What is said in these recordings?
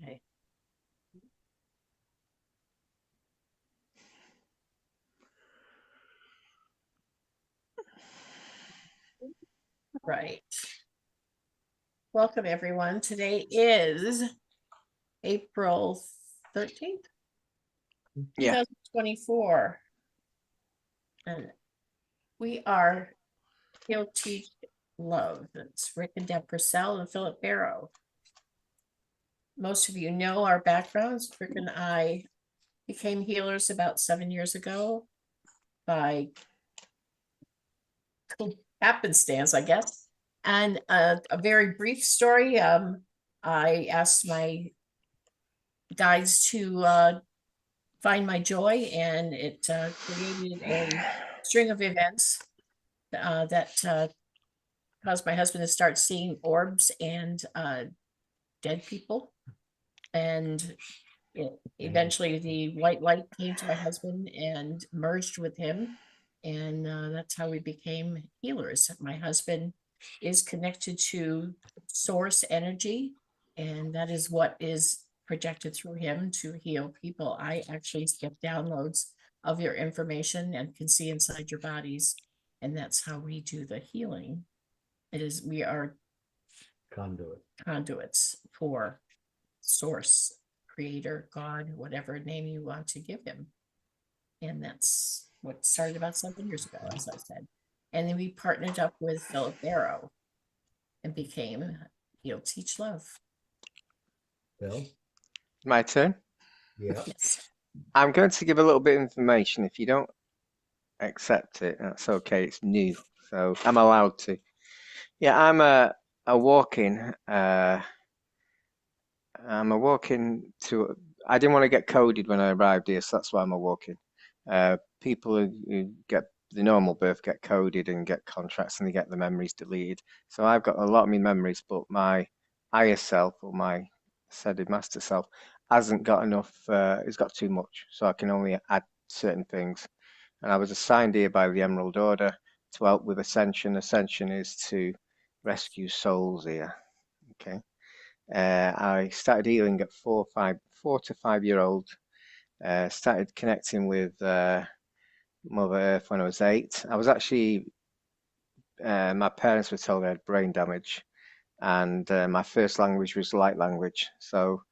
Okay. Right. Welcome, everyone. Today is April 13th, Yeah. 2024. And we are Heal, Teach, Love. It's Rick and Deb Purcell and Philip Barrow. Most of you know our backgrounds. Rick and I became healers about 7 years ago by happenstance, I guess. And a very brief story. I asked my guides to find my joy, and it created a string of events that caused my husband to start seeing orbs and dead people. And eventually the white light came to my husband and merged with him. And that's how we became healers. My husband is connected to source energy, and that is what is projected through him to heal people. I actually get downloads of your information and can see inside your bodies, and that's how we do the healing. We are conduits for source, creator, God, whatever name you want to give him. And that's what started about 7 years ago, as I said. And then we partnered up with Philip Barrow and became Heal, Teach, Love. Bill? My turn. Yeah. Yes. I'm going to give a little bit of information. If you don't accept it, that's okay. It's new, so I'm allowed to. Yeah, I'm a walk-in. I'm a walk-in to. I didn't want to get coded when I arrived here, so that's why I'm a walk-in. People who get the normal birth get coded and get contracts, and they get the memories deleted. So I've got a lot of my memories, but my higher self, or my ascended master self, hasn't got enough. It's got too much, so I can only add certain things. And I was assigned here by the Emerald Order to help with ascension. Ascension is to rescue souls here. Okay. I started healing at 4 to 5 year old. Started connecting with Mother Earth when I was 8. I was actually, my parents were told I had brain damage, and my first language was light language. So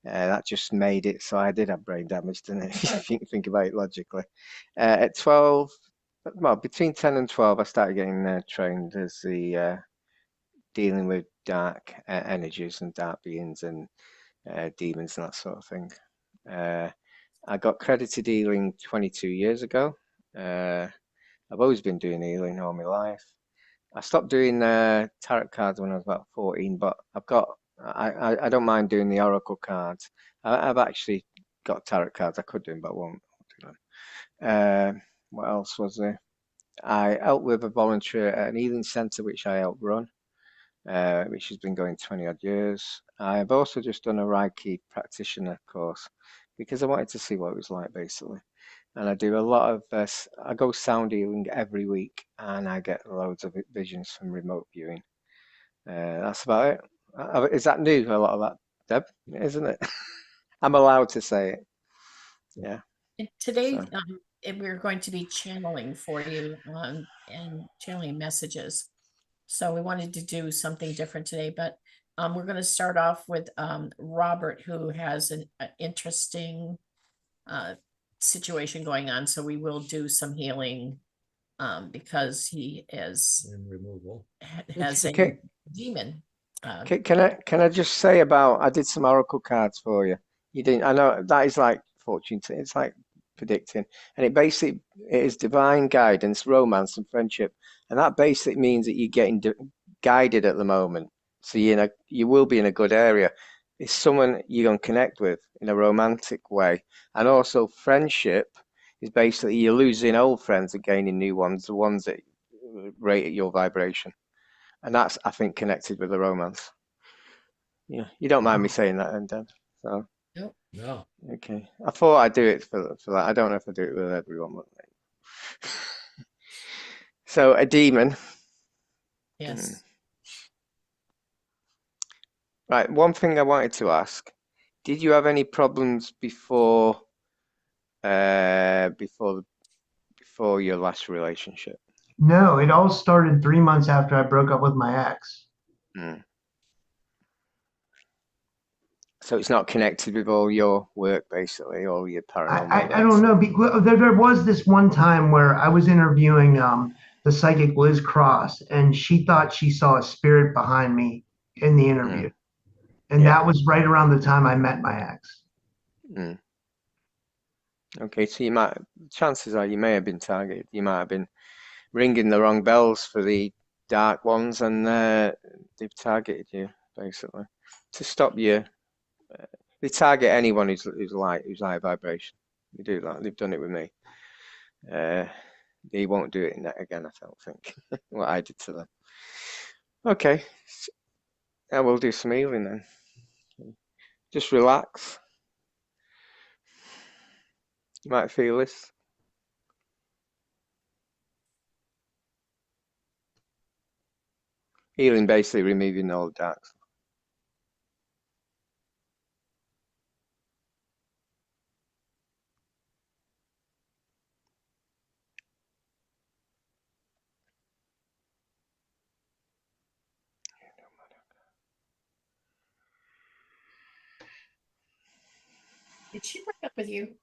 that just made it so I did have brain damage, didn't it? If you think about it logically. At 12, well, between 10 and 12, I started getting trained as the dealing with dark energies and dark beings and demons and that sort of thing. I got credited healing 22 years ago. I've always been doing healing all my life. I stopped doing tarot cards when I was about 14, but I don't mind doing the oracle cards. I've actually got tarot cards. I could do them, but I won't do them. What else was there? I helped with a volunteer at an healing centre which I helped run, which has been going 20 odd years. I've also just done a Reiki practitioner course because I wanted to see what it was like, basically. And I do a lot of, I go sound healing every week, and I get loads of visions from remote viewing. That's about it. Is that new, a lot of that, Deb? Isn't it? I'm allowed to say it. Yeah. And today, So, we're going to be channeling for you and channeling messages. So we wanted to do something different today, but we're going to start off with Robert, who has an interesting situation going on. So we will do some healing because he is And removal. has a okay. demon. Can I just say about, I did some oracle cards for you. You didn't. I know that is like it's like predicting, and it is divine guidance, romance, and friendship, and that basically means that you're getting guided at the moment. So you will be in a good area. It's someone you're gonna connect with in a romantic way, and also friendship is basically you're losing old friends and gaining new ones, the ones that rate at your vibration. And that's, I think, connected with the romance. Yeah, you don't mind me saying that, and Deb. So, Nope. No. okay. I thought I'd do it for that. I don't know if I do it with everyone. But so, a demon. Yes. Right, one thing I wanted to ask, did you have any problems before your last relationship? No, it all started 3 months after I broke up with my ex. Hmm. So it's not connected with all your work, basically, all your paranormal I don't events. know. There was this one time where I was interviewing the psychic Liz Cross, and she thought she saw a spirit behind me in the interview. Mm, And yeah. that was right around the time I met my ex. Mm. Okay, so chances are you may have been targeted. You might have been ringing the wrong bells for the dark ones, and they've targeted you basically to stop you. They target anyone who's high vibration. They do that. They've done it with me. Uh, they won't do it again. I don't think what I did to them. Okay, I will do some healing then. Just relax. You might feel this. Healing basically removing all the dark stuff. Did she break up with you?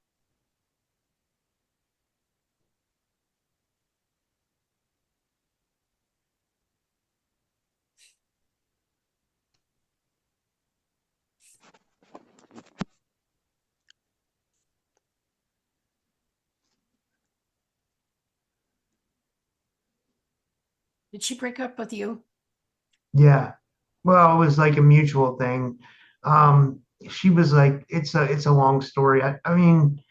Did she break up with you? Yeah. Well, it was like a mutual thing. She was like, it's a long story. I mean,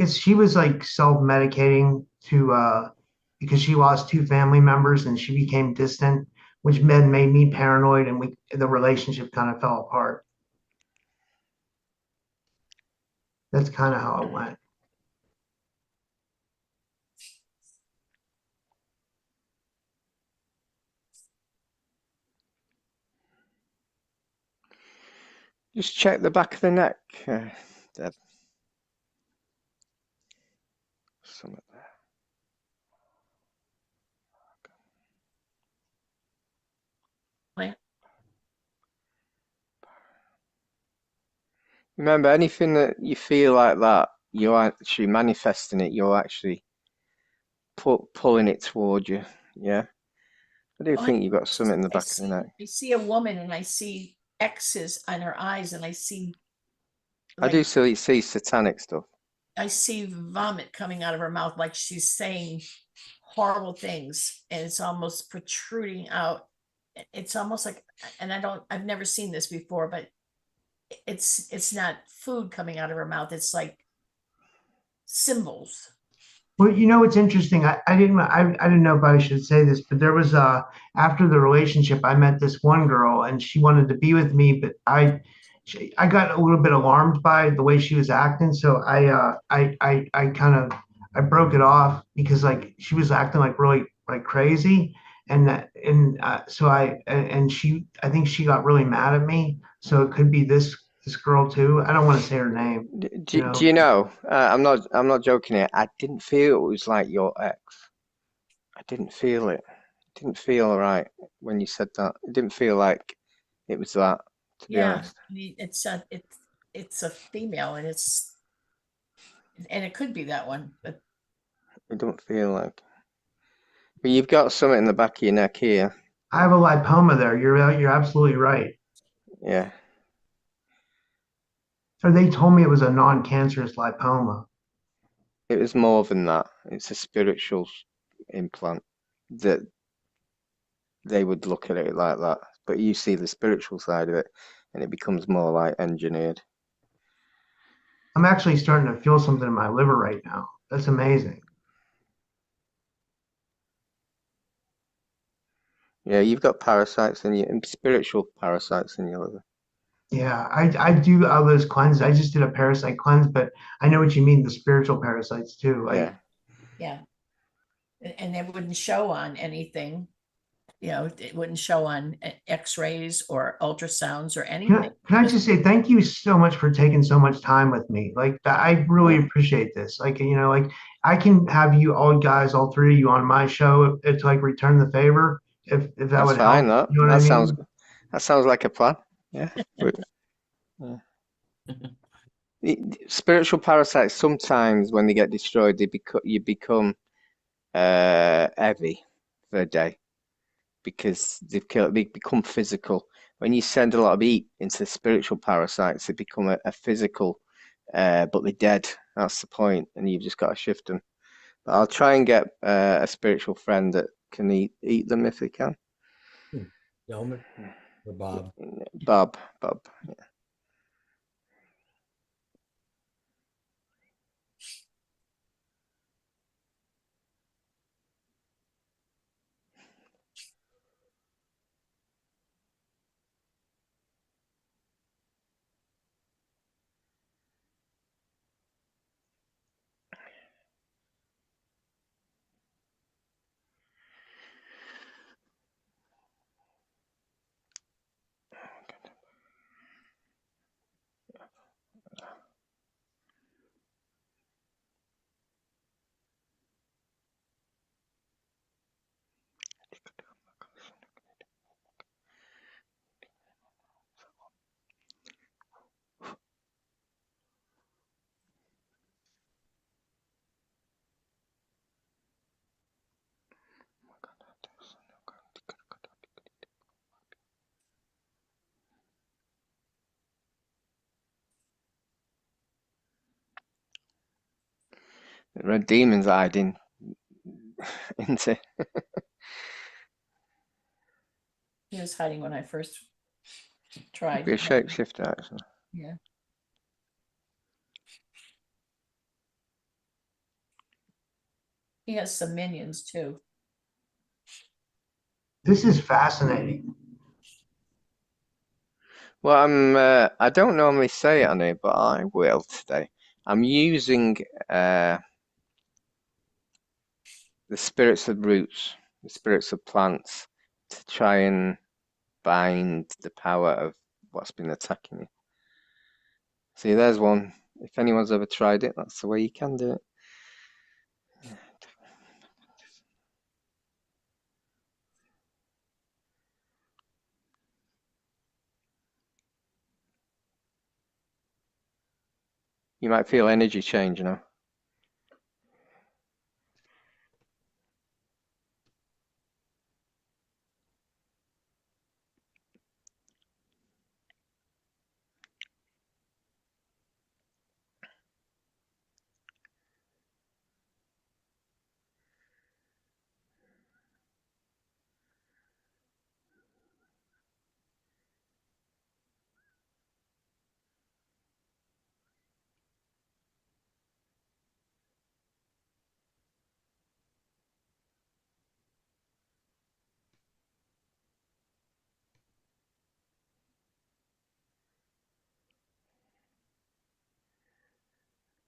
she was like self-medicating to because she lost two family members and she became distant, which then made me paranoid, and the relationship kind of fell apart. That's kind of how it went. Just check the back of the neck. Deb. Something there. Plant? Remember, anything that you feel like that, you're actually manifesting it. You're actually pulling it toward you. Yeah, I do Oh, I think you've got something in the back of the neck. I see a woman and I see X's on her eyes and I see I do like see satanic stuff. I see vomit coming out of her mouth like she's saying horrible things and it's almost protruding out. It's almost like, and I've never seen this before, but it's not food coming out of her mouth. It's like symbols. Well, you know, it's interesting. I didn't know if I should say this, but there was after the relationship, I met this one girl and she wanted to be with me, but I got a little bit alarmed by the way she was acting. So I kind of, I broke it off because like she was acting like really like crazy. So I think she got really mad at me. So it could be this girl too. I don't want to say her name, you Do know. you know? I'm not joking here. I didn't feel it was like your ex. I didn't feel it. It didn't feel right when you said that. It didn't feel like it was that, to be Yeah, honest. I mean, it's a female and it could be that one, but It don't feel like. But you've got something in the back of your neck here. I have a lipoma there. You're absolutely right. Yeah. Or they told me it was a non-cancerous lipoma. It was more than that. It's a spiritual implant that they would look at it like that. But you see the spiritual side of it, and it becomes more like engineered. I'm actually starting to feel something in my liver right now. That's amazing. Yeah, you've got parasites in your spiritual parasites in your liver. Yeah, I do all those cleanses. I just did a parasite cleanse, but I know what you mean, the spiritual parasites too. Like, Yeah. yeah, and they wouldn't show on anything. it wouldn't show on x-rays or ultrasounds or Can I, anything. can I just say thank you so much for taking so much time with me? Like I really appreciate this. Like, like I can have you all guys, all three of you on my show to like return the favor if that That's would fine. help. You know what I mean? That sounds like a plan. Yeah. Yeah. Spiritual parasites, sometimes when they get destroyed, you become heavy for a day because they become physical. When you send a lot of heat into spiritual parasites, they become a physical, but they're dead. That's the point, and you've just got to shift them. But I'll try and get a spiritual friend that can eat them if they can. Delman or Bob? Bob. Yeah. The red demons hiding into. He was hiding when I first Could tried. be a shapeshifter, actually. Yeah. He has some minions too. This is fascinating. Well, I don't normally say it on here, but I will today. I'm using the spirits of roots, the spirits of plants, to try and bind the power of what's been attacking you. See, there's one. If anyone's ever tried it, that's the way you can do it. You might feel energy change,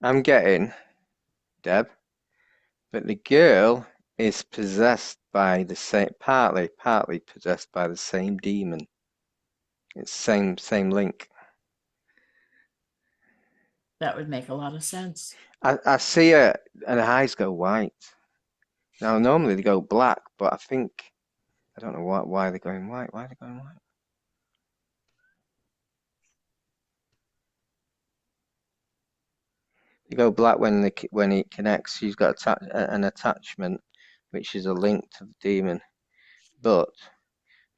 I'm getting, Deb, but the girl is possessed by the same, partly possessed by the same demon. It's same link. That would make a lot of sense. I see her and her eyes go white. Now normally they go black, but I don't know why they're going white. Why are they going white? They go black when it connects. She's got an attachment, which is a link to the demon. But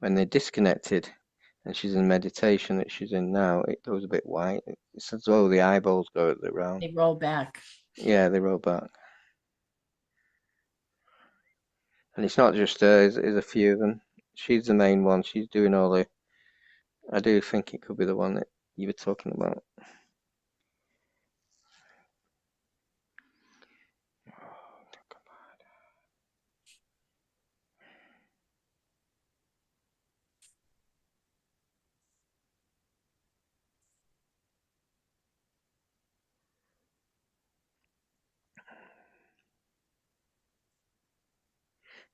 when they're disconnected, and she's in meditation that she's in now, it goes a bit white. It's as though the eyeballs go around. They roll back. Yeah, they roll back. And it's not just her, there's a few of them. She's the main one. She's doing all the. I do think it could be the one that you were talking about.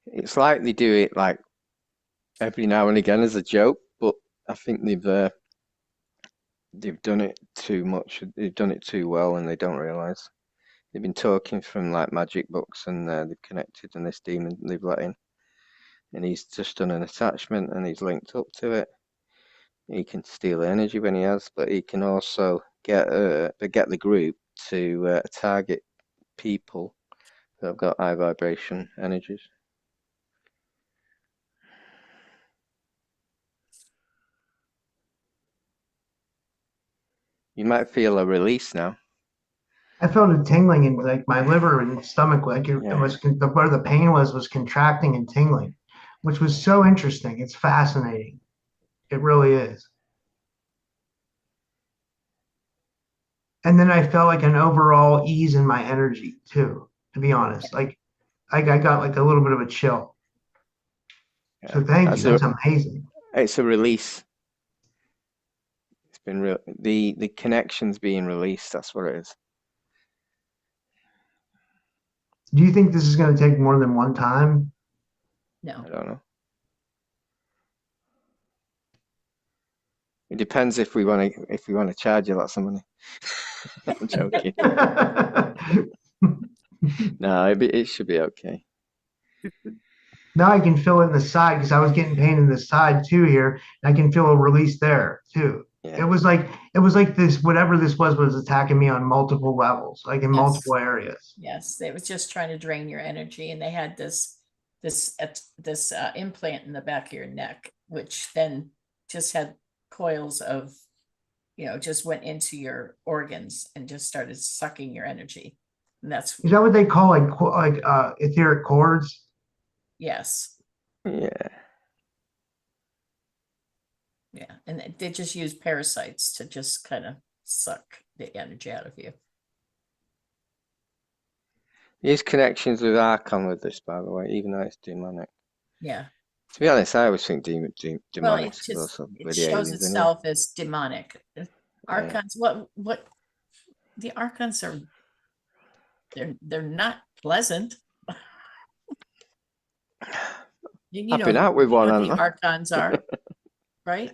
It's like they do it like every now and again as a joke, but I think they've done it too much. They've done it too well, and they don't realize. They've been talking from like magic books, and they've connected, and this demon they've let in, and he's just done an attachment, and he's linked up to it. He can steal energy when he has, but he can also get the group to target people that have got high vibration energies. You might feel a release now. I felt a tingling in like my liver and stomach, like it Yeah. was where the pain was contracting and tingling, which was so interesting. It's fascinating. It really is. And then I felt like an overall ease in my energy too, to be honest. Like I got like a little bit of a chill. Yeah. So thank you. That's amazing. It's a release. It's been the connection's being released. That's what it is. Do you think this is going to take more than one time? No. I don't know. It depends if we want to charge you lots of money. I'm joking. No, it should be okay. Now I can feel it in the side because I was getting pain in the side too here. And I can feel a release there too. Yeah. It was like this, whatever this was attacking me on multiple levels, like in Yes. multiple areas. Yes, they was just trying to drain your energy, and they had this implant in the back of your neck, which then just had coils of, just went into your organs and just started sucking your energy. And that's, Is that what they call like etheric cords? yes, Yeah. yeah. And they just use parasites to just kind of suck the energy out of you. There's connections with Archon with this, by the way, even though it's demonic. Yeah. To be honest, I always think demonic Well, is it just, also it with the shows aliens anyway. itself as demonic. Archons, what the Archons are, they're not pleasant. I've been out with one, what haven't the I? Archons are, right?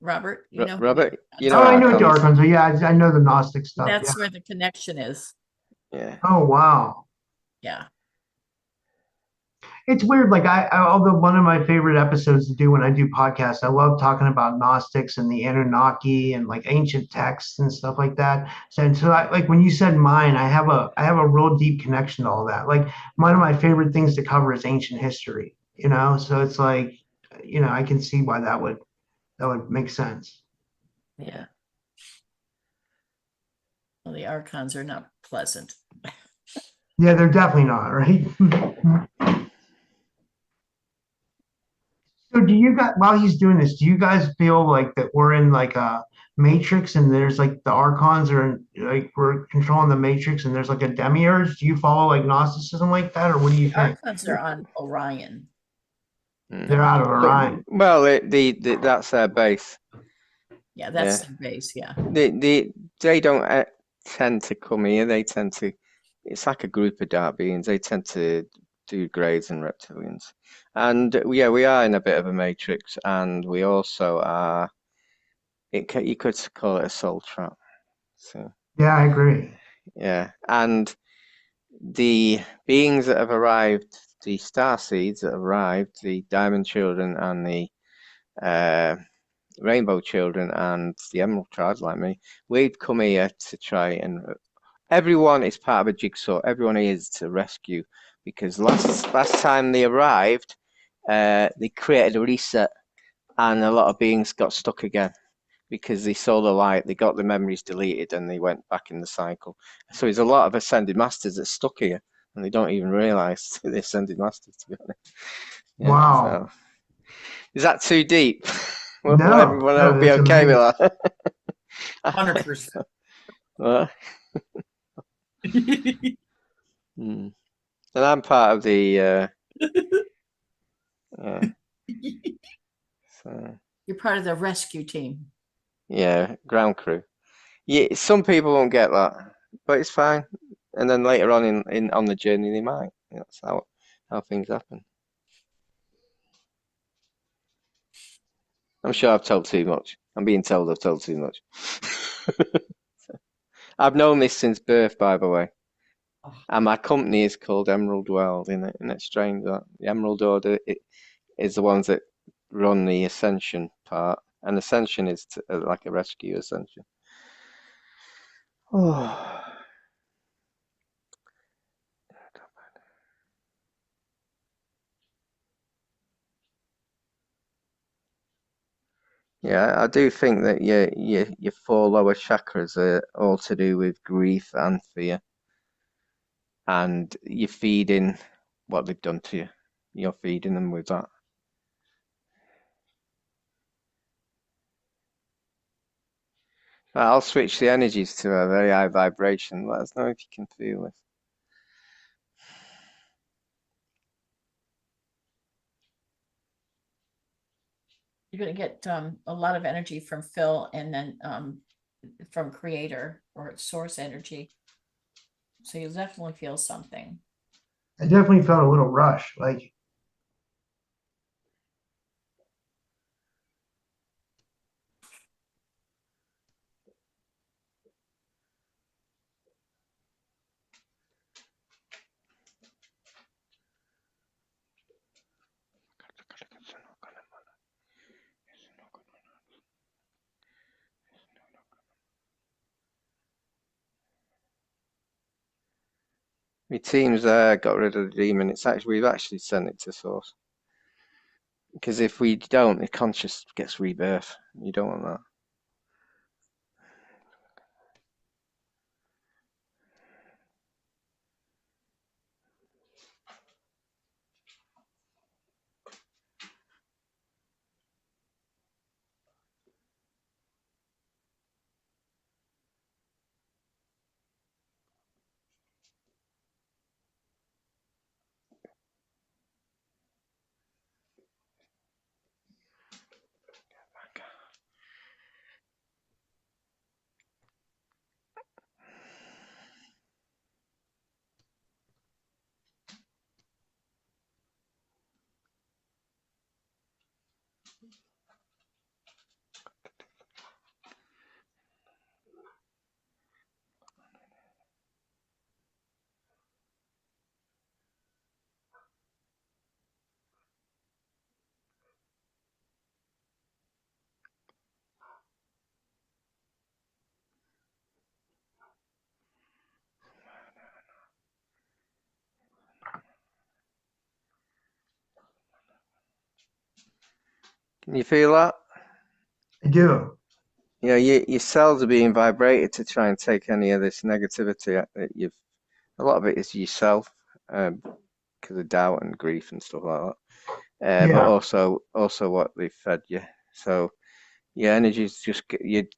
Robert, you know who the Robert, you Archons know Oh, are. I know what the Archons. archons are. Yeah, I know the Gnostic stuff. That's Yeah. where the connection is. Yeah. Oh, wow. Yeah. It's weird. Like although one of my favorite episodes to do when I do podcasts, I love talking about Gnostics and the Anunnaki and like ancient texts and stuff like that. So like when you said mine, I have a real deep connection to all that. Like one of my favorite things to cover is ancient history, So it's like, I can see why that would make sense. Yeah. Well, the Archons are not pleasant. Yeah, they're definitely not, right? So do you guys, while he's doing this, do you guys feel like that we're in like a matrix and there's like the archons are like we're controlling the matrix and there's like a demiurge? Do you follow like Gnosticism like that, or what do you The think? Archons are on Orion. They're out of Orion. Well, that's their base. Yeah, that's their base. Yeah. They don't tend to come here. They tend to. It's like a group of dark beings. They tend to do greys and reptilians, and we are in a bit of a matrix, and we also are. You could call it a soul trap. So Yeah, I agree. yeah, and the beings that have arrived, the star seeds that have arrived, the diamond children and the rainbow children and the emerald tribes like me, we've come here to try and everyone is part of a jigsaw. Everyone is to rescue, because last time they arrived, they created a reset, and a lot of beings got stuck again because they saw the light, they got the memories deleted, and they went back in the cycle. So there's a lot of ascended masters that stuck here, and they don't even realise they're ascended masters, to be honest. Yeah, Wow. so. Is that too deep? Will No, everyone be that's okay amazing. with that? 100%. Well, and I'm part of the so, You're part of the rescue team. ground crew. Yeah, some people won't get that, but it's fine. And then later on in on the journey, they might. That's how things happen. I'm sure I've told too much. I'm being told I've told too much. I've known this since birth, by the way. Oh. And my company is called Emerald World. Isn't it strange that the Emerald Order is the ones that run the Ascension part, and Ascension is like a rescue Ascension. Oh. Yeah, I do think that your four lower chakras are all to do with grief and fear, and you're feeding what they've done to you. You're feeding them with that. I'll switch the energies to a very high vibration. Let us know if you can feel this. You're going to get a lot of energy from Phil, and then from Creator or Source energy. So you'll definitely feel something. I definitely felt a little rush, like My team's got rid of the demon. We've actually sent it to Source. Because if we don't, the conscious gets rebirth. You don't want that. Can you feel that? I do. You know, your cells are being vibrated to try and take any of this negativity that you've. A lot of it is yourself, because of doubt and grief and stuff like that. But Yeah. also what they've fed you. So your energies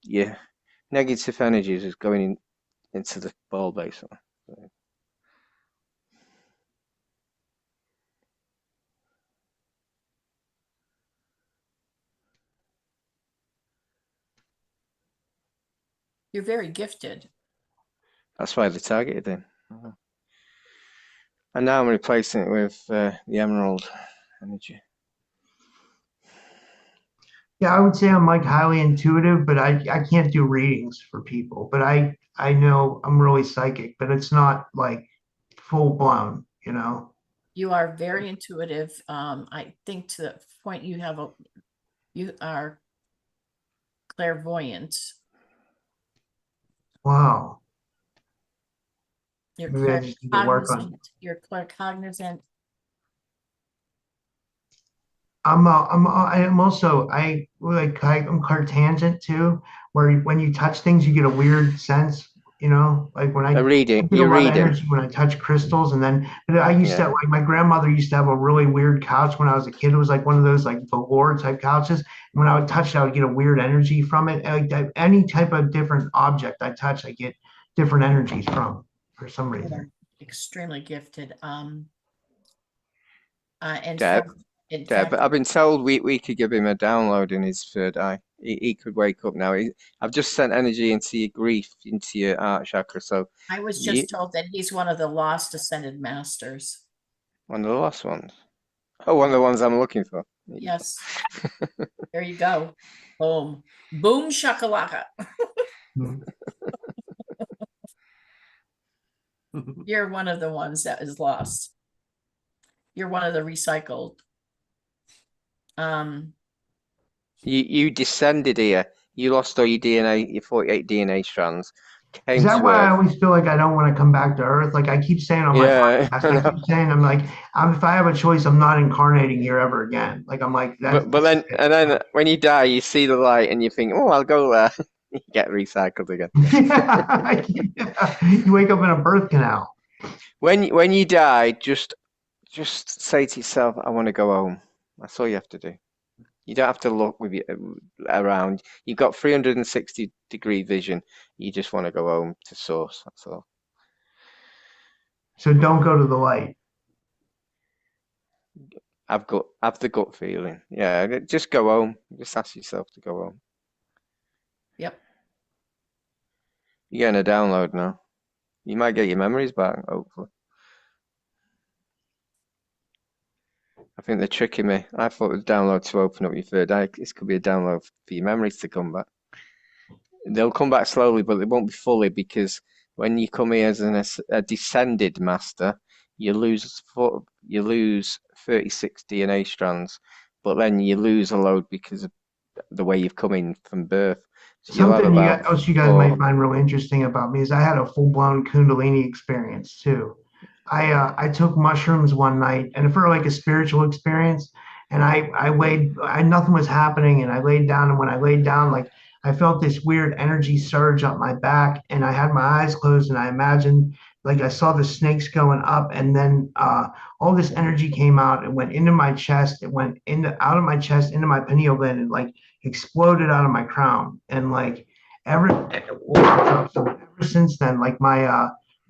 your negative energies is going into the ball basically. You're very gifted. That's why they targeted him. And now I'm replacing it with the emerald energy. Yeah, I would say I'm like highly intuitive, but I can't do readings for people. But I know I'm really psychic, but it's not like full blown, you know. You are very intuitive. I think to the point you are clairvoyant. Wow. You're Maybe I just need to work on it. You're claircognizant. I'm also I'm clairtangent too, where when you touch things, you get a weird sense, you know, like when I get a You're lot of reading. energy when I touch crystals, and then but I used to Yeah. like my grandmother used to have a really weird couch when I was a kid. It was like one of those like velour type couches. And when I would touch it, I would get a weird energy from it. And, like any type of different object I touch, I get different energies from for some reason. You're extremely gifted. And Deb, from in Deb, fact, I've been told we could give him a download in his third eye. He could wake up now. I've just sent energy into your grief, into your heart chakra. So I was you, just told that he's one of the lost ascended masters. one of the last ones. Oh, one of the ones I'm looking for. Yes. There you go. Boom. Boom shakalaka. You're one of the ones that is lost. You're one of the recycled. You descended here. You lost all your DNA, your 48 DNA strands. Is Came that to why I Earth. always feel like I don't want to come back to Earth? Like I keep saying on my Yeah, podcast, I I know. keep saying, I'm like, if I have a choice, I'm not incarnating here ever again. Like I'm like, that's But then when you die, you see the light and you think, oh, I'll go there. You get recycled again. yeah. You wake up in a birth canal. When you die, just say to yourself, I want to go home. That's all you have to do. You don't have to look with you around. You've got 360-degree vision. You just want to go home to source. That's all. So don't go to the light. Have the gut feeling. Yeah, just go home. Just ask yourself to go home. Yep. You're getting a download now. You might get your memories back, hopefully. I think they're tricking me. I thought it was download to open up your third eye. This could be a download for your memories to come back. They'll come back slowly, but they won't be fully, because when you come here as a descended master, you lose 36 DNA strands, but then you lose a load because of the way you've come in from birth. So you'll have Something about else you guys might find real interesting about me is I had a full-blown Kundalini experience too. I took mushrooms one night and for like a spiritual experience, and nothing was happening, and I laid down, and when I laid down, like I felt this weird energy surge up my back, and I had my eyes closed, and I imagined like I saw the snakes going up, and then all this energy came out and went into my chest. It went out of my chest into my pineal gland, and like exploded out of my crown, and like ever since then, like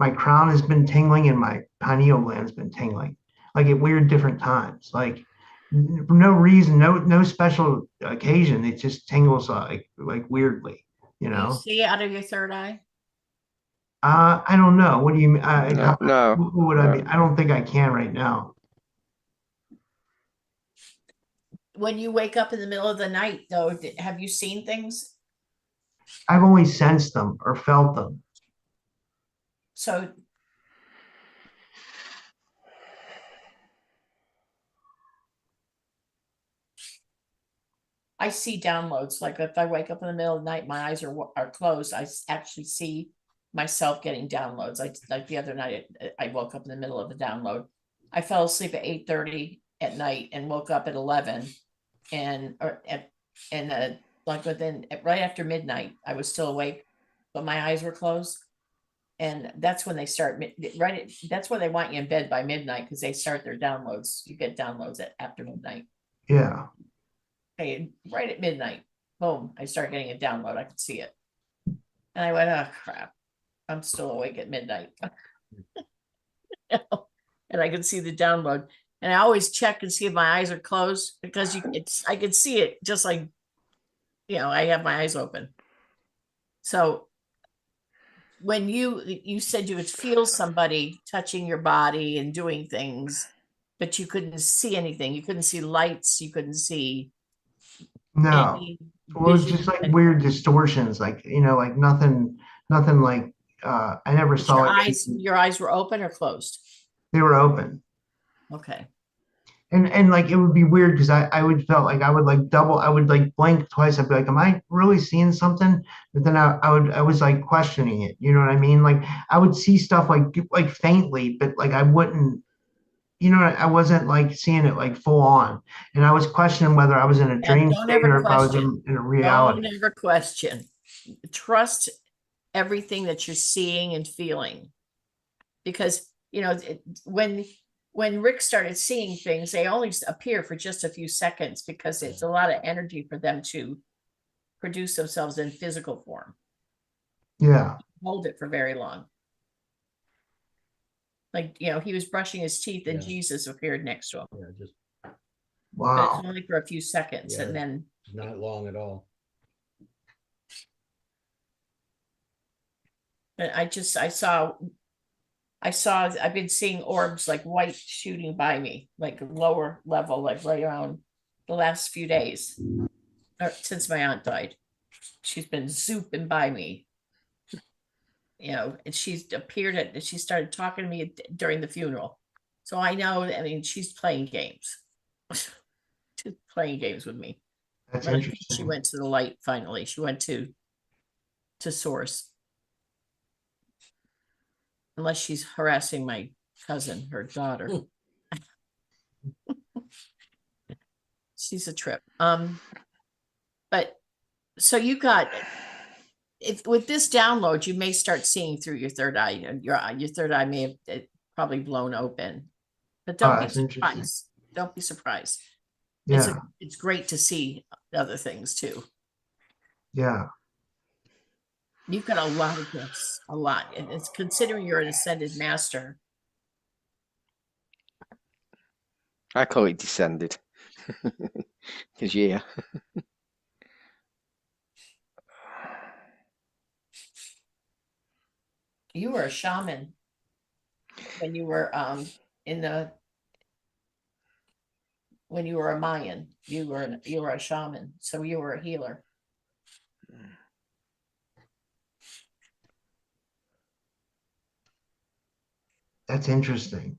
my crown has been tingling and my pineal gland's been tingling, like at weird different times, like for no reason, no special occasion. It just tingles like weirdly, you Can you know. see out of your third eye? I don't know. What do you mean? No. What would I be? I don't think I can right now. When you wake up in the middle of the night, though, have you seen things? I've only sensed them or felt them. So I see downloads. Like if I wake up in the middle of the night, my eyes are closed, I actually see myself getting downloads. Like the other night, I woke up in the middle of a download. I fell asleep at 8:30 at night and woke up at 11, and like right after midnight, I was still awake, but my eyes were closed. And that's when they start, right? That's when they want you in bed by midnight, because they start their downloads. You get downloads after midnight. Yeah. Okay, right at midnight, boom, I start getting a download. I could see it. And I went, oh crap, I'm still awake at midnight. And I could see the download. And I always check and see if my eyes are closed, because I could see it just like, I have my eyes open. So when you said you would feel somebody touching your body and doing things, but you couldn't see anything. You couldn't see lights. You couldn't see No. any Well, it's just vision. like weird distortions, like like nothing like I never But saw it. your eyes were open or closed? They were open. Okay. And like it would be weird because I would felt like I would I would like blink twice. I'd be like, am I really seeing something? But then I was like questioning it. You know what I mean? Like I would see stuff like faintly, but like I wouldn't, I wasn't like seeing it like full on. And I was questioning whether I was in a dream Don't state ever or if I was question. in a reality. Don't ever question. Trust everything that you're seeing and feeling. Because, when Rick started seeing things, they only appear for just a few seconds, because it's a lot of energy for them to produce themselves in physical form. Yeah. Hold it for very long. Like, he was brushing his teeth and Yeah. Jesus appeared next to him. Yeah, just But Wow. it's only for a few seconds, Yeah. and then not long at all. but I've been seeing orbs like white shooting by me, like lower level, like right around the last few days. since my aunt died. She's been zooping by me, and she started talking to me during the funeral. So I know, I mean, she's playing games. She's playing games with me. That's But I think she interesting. went to the light finally. She went to source. Unless she's harassing my cousin, her daughter. She's a trip. But so you got, if with this download, you may start seeing through your third eye, and your third eye may have probably blown open. But don't be That's interesting. surprised. Don't be surprised. Yeah, It's great to see other things too. yeah. You've got a lot of gifts, a lot. And it's considering you're an ascended master. I call it descended. Because yeah. You were a shaman when you were when you were a Mayan. You were a shaman, so you were a healer. That's interesting.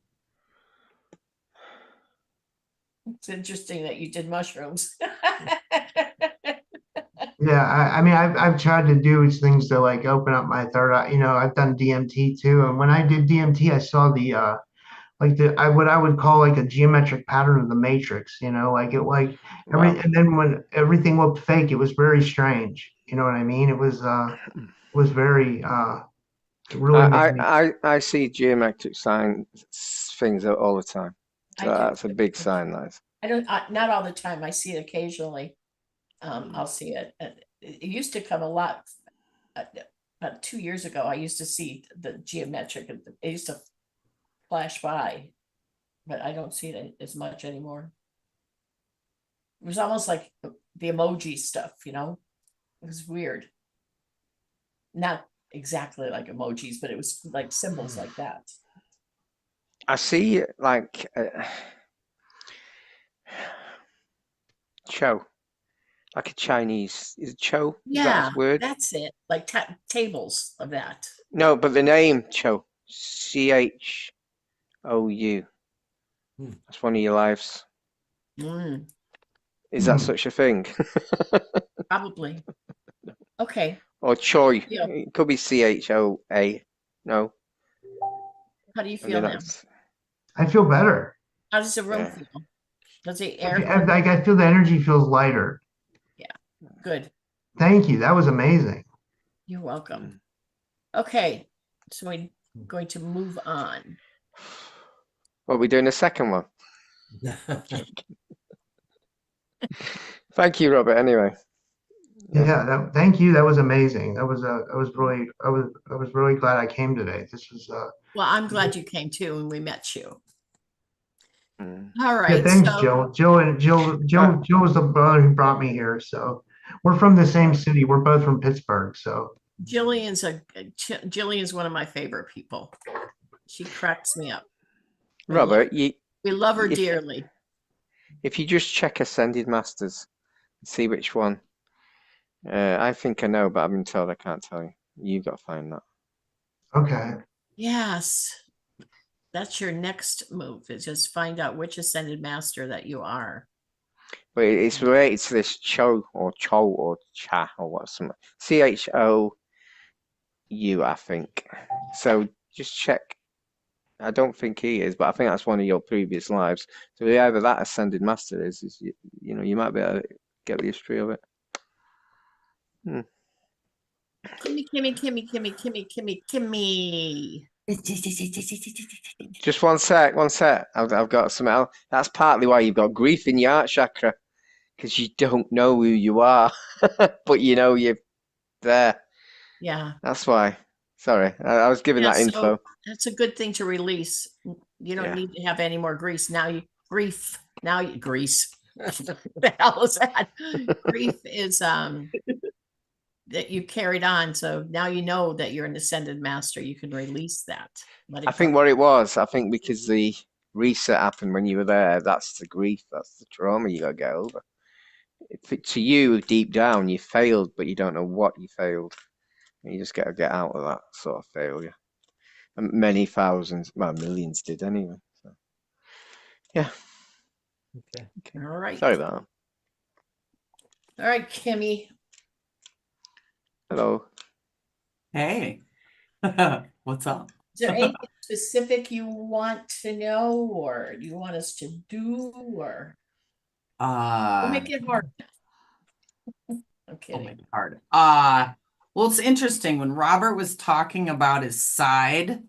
It's interesting that you did mushrooms. Yeah, I mean, I've tried to do these things to like open up my third eye. I've done DMT too, and when I did DMT, I saw the what I would call like a geometric pattern of the matrix. Like it like Wow. and then when everything looked fake, it was very strange. You know what I mean? It was very it really made me. I see geometric sign things all the time. So I do. that's a big sign, that. I don't, not all the time. I see it occasionally. I'll see it. It used to come a lot. About 2 years ago, I used to see the geometric. It used to flash by, but I don't see it as much anymore. It was almost like the emoji stuff, It was weird. Not exactly like emojis, but it was like symbols like that. I see like Cho, like a Chinese. Is it Cho? Is that Yeah, his word? that's it. Like tables of that. No, but the name Cho, CHOU. That's one of your lives. Mm, Is that such a thing? probably. Okay. Or Choi? Yeah. It could be CHOA. No. How do you I feel mean, now? I feel better. How does the room Yeah. feel? Does the I air feel- feel Like I feel the energy feels lighter. good? Thank you. That was amazing. You're welcome. Okay, so we're going to move on. What are we doing a second one? Thank you, Robert. Anyway. Yeah, thank you. That was amazing. I was really glad I came today. This was Well, I'm glad you came too, and we met you. Mm. All yeah, right. thanks, So Jill. Jill was the brother who brought me here. So we're from the same city. We're both from Pittsburgh. So Jillian's one of my favorite people. She cracks me up. Robert, we love her if- dearly. if you just check Ascended Masters and see which one. I think I know, but I've been told I can't tell you. You've got to find that. okay. Yes. That's your next move, is just find out which ascended master that you are. But it's related to this Cho or Cha or what, something. CHOU, I think. So just check. I don't think he is, but I think that's one of your previous lives. So either that Ascended Master is you might be able to get the history of it. Kimmy. Just one sec. I've got something else. That's partly why you've got grief in your heart chakra, because you don't know who you are, but you know you're there. Yeah. That's why. Sorry, I was giving that info. So that's a good thing to release. You don't need to have any more grief. Grease. The hell is that? Grief is that you carried on. So now you know that you're an ascended master. You can release that. I think what it was, because the reset happened when you were there. That's the grief. That's the trauma you got to get over. to you, deep down, you failed, but you don't know what you failed. And you just got to get out of that sort of failure. And many thousands, well, millions did anyway. So, yeah. Okay. All right. Sorry about that. All right, Kimmy. Hello. Hey, what's up? Is there anything specific you want to know, or you want us to do, or we'll make it hard? I'm I'll kidding. make it hard. Well, it's interesting when Robert was talking about his side.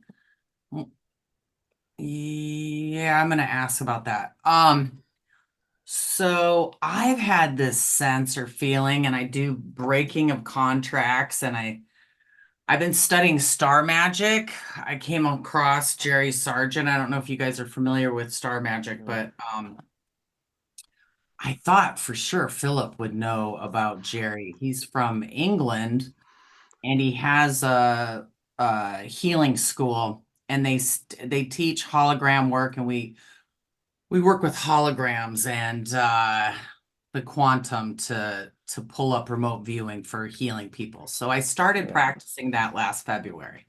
Yeah, I'm gonna ask about that. So I've had this sense or feeling, and I do breaking of contracts, and I've been studying star magic. I came across Jerry Sargent. I don't know if you guys are familiar with star magic, but I thought for sure Philip would know about Jerry. He's from England, and he has a healing school, and they teach hologram work, and we work with holograms and the quantum to pull up remote viewing for healing people. So I started practicing that last February.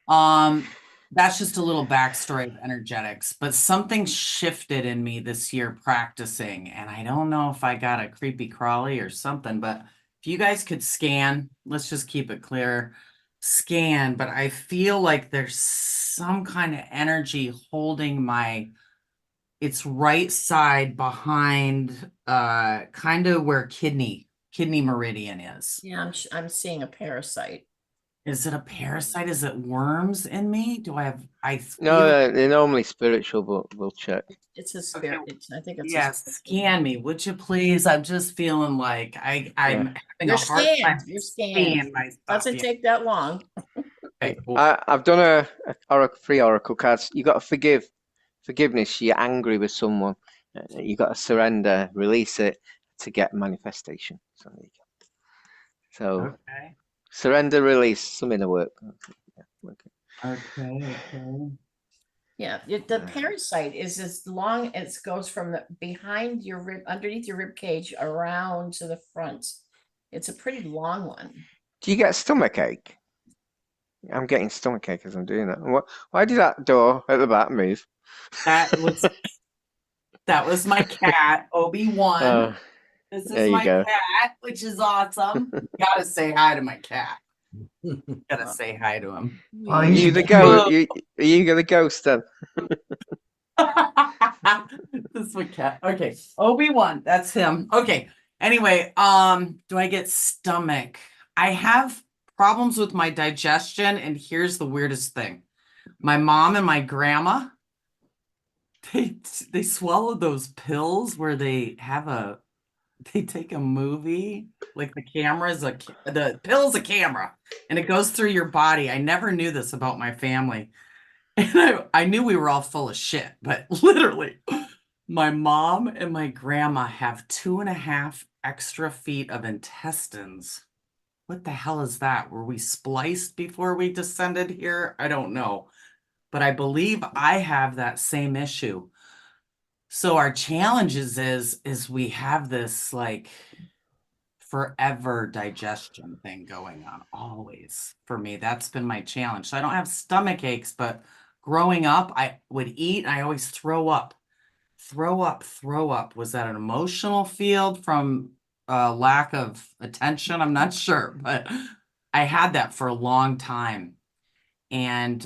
That's just a little backstory of energetics, but something shifted in me this year practicing, and I don't know if I got a creepy crawly or something, but if you guys could scan, let's just keep it clear, scan, but I feel like there's some kind of energy holding its right side behind kind of where kidney meridian is. Yeah, I'm seeing a parasite. Is it a parasite? Is it worms in me? I No, feel they're normally spiritual, but we'll check. It's a spirit. Okay. I think it's yeah, scan me, would you please? I'm just feeling like I'm having You're a hard scanned. time You're scanned. seeing my stuff. Doesn't Yeah. take that long. Okay, cool. I've done a free oracle cards. You got to forgiveness. You're angry with someone. You got to surrender, release it to get manifestation. So, there you go. So Okay. surrender, release, some inner work. Yeah, okay. Okay. Yeah, the parasite is as long as it goes from the behind your rib, underneath your rib cage, around to the front. It's a pretty long one. Do you get stomach ache? I'm getting stomach ache as I'm doing that. Why did that door at the back move? That was my cat, Obi-Wan. This There is you my go. cat, which is awesome. Gotta say hi to my cat. Gotta say hi to him. Oh, Are he's you a the cute- ghost? Are you the ghost then? This is my cat. Okay, Obi-Wan, that's him. Okay. Anyway, do I get stomach? I have problems with my digestion, and here's the weirdest thing. My mom and my grandma, they swallowed those pills where they take a movie, like the pill's a camera, and it goes through your body. I never knew this about my family. And I knew we were all full of shit, but literally, my mom and my grandma have 2.5 extra feet of intestines. What the hell is that? Were we spliced before we descended here? I don't know. But I believe I have that same issue. So our challenges is we have this like forever digestion thing going on always for me. That's been my challenge. So I don't have stomach aches, but growing up, I would eat. I always throw up. Was that an emotional field from lack of attention? I'm not sure, but I had that for a long time. And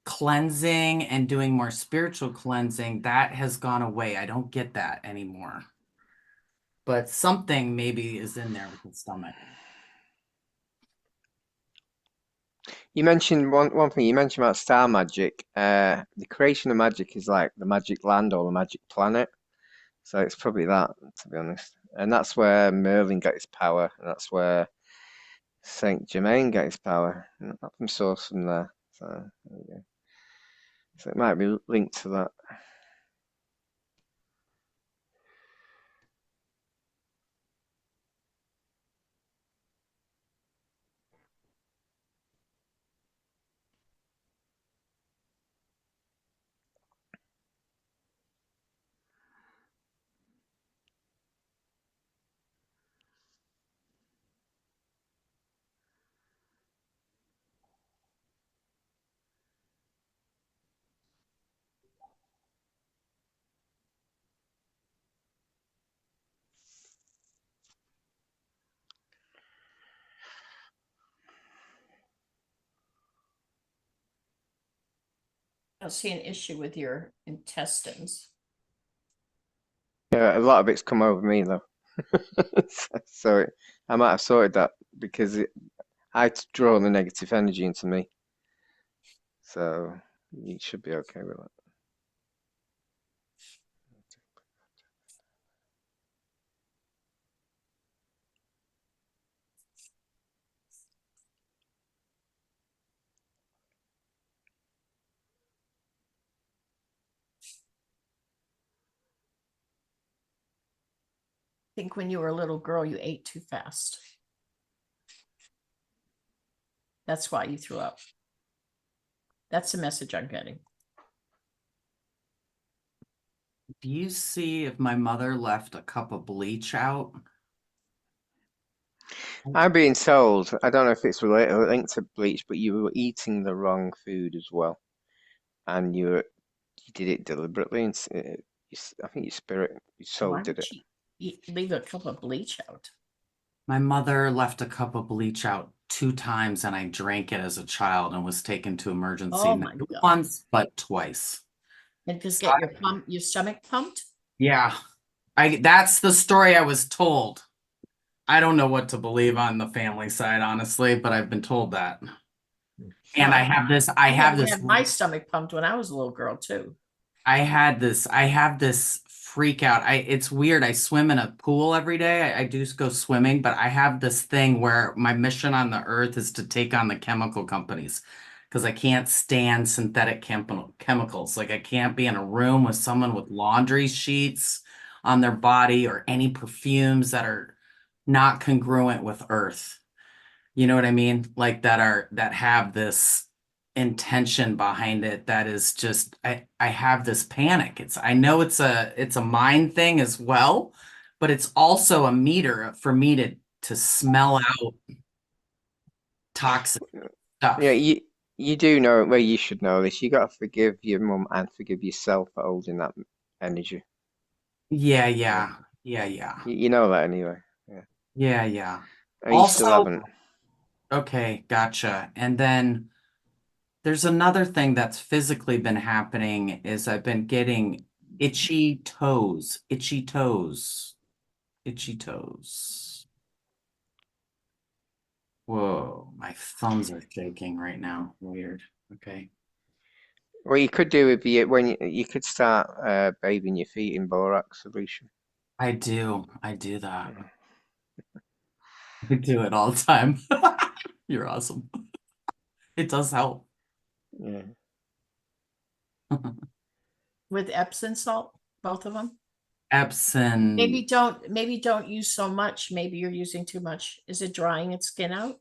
cleansing and doing more spiritual cleansing, that has gone away. I don't get that anymore. But something maybe is in there with the stomach. You mentioned one thing. You mentioned about star magic. The creation of magic is like the magic land or the magic planet. So it's probably that, to be honest. And that's where Merlin got his power, and that's where Saint Germain got his power. And that from source from there. So there you go. So it might be linked to that. don't see an issue with your intestines. Yeah, a lot of it's come over me though. So I might have sorted that because I draw the negative energy into me. So you should be okay with that. I think when you were a little girl, you ate too fast. That's why you threw up. That's the message I'm getting. Do you see if my mother left a cup of bleach out? I'm being told, I don't know if it's related linked to bleach, but you were eating the wrong food as well, and you did it deliberately. And I think your spirit, your soul Why did would it. she leave a cup of bleach out? My mother left a cup of bleach out 2 times, and I drank it as a child and was taken to emergency Oh my not God. once, but twice. And just get your stomach pumped? Yeah, that's the story I was told. I don't know what to believe on the family side, honestly, but I've been told that. And Oh, I have this had my stomach pumped when I was a little girl too. I have this freak out. It's weird. I swim in a pool every day. I do go swimming, but I have this thing where my mission on the earth is to take on the chemical companies because I can't stand synthetic chemicals. Like I can't be in a room with someone with laundry sheets on their body or any perfumes that are not congruent with earth. You know what I mean? Like that have this intention behind it that is just I have this panic. I know it's a mind thing as well, but it's also a meter for me to smell out toxic stuff. Yeah, you do know, well, you should know this. You got to forgive your mum and forgive yourself for holding that energy. Yeah. You know that anyway. Yeah. Yeah. And you still Also, haven't. okay, gotcha. And then there's another thing that's physically been happening is I've been getting itchy toes. Whoa, my thumbs are shaking right now. Weird. Okay. What you could do would be you could start bathing your feet in borax solution. I do that. Yeah. I do it all the time. You're awesome. It does help. Yeah. With Epsom salt, both of them. Epsom. Maybe don't use so much. Maybe you're using too much. Is it drying its skin out?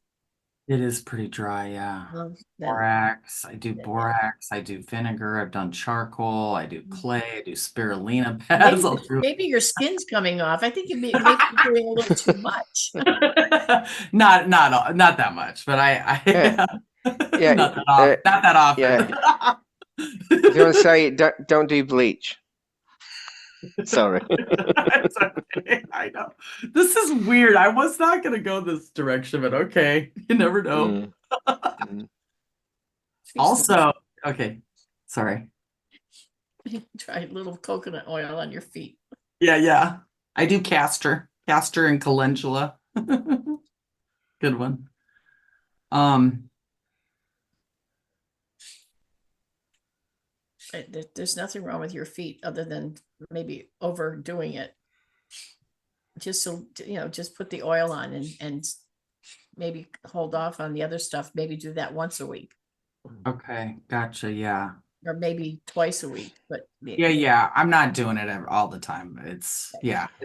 It is pretty dry, yeah. Well, then- Borax. I do borax. I do vinegar. I've done charcoal. I do clay. I do spirulina pads. maybe your skin's coming off. I think maybe you're doing a little too much. not that much, but I Yeah. not that often. Yeah. Do you want to say don't do bleach? Sorry. It's okay. I know. This is weird. I was not gonna go this direction, but okay. You never know. Also, okay. Sorry. Try a little coconut oil on your feet. Yeah. I do castor and calendula. Good one. There's nothing wrong with your feet other than maybe overdoing it. Just so just put the oil on and maybe hold off on the other stuff. Maybe do that once a week. Okay, gotcha. Yeah. Or maybe twice a week. But Yeah. I'm not doing it all the time. It's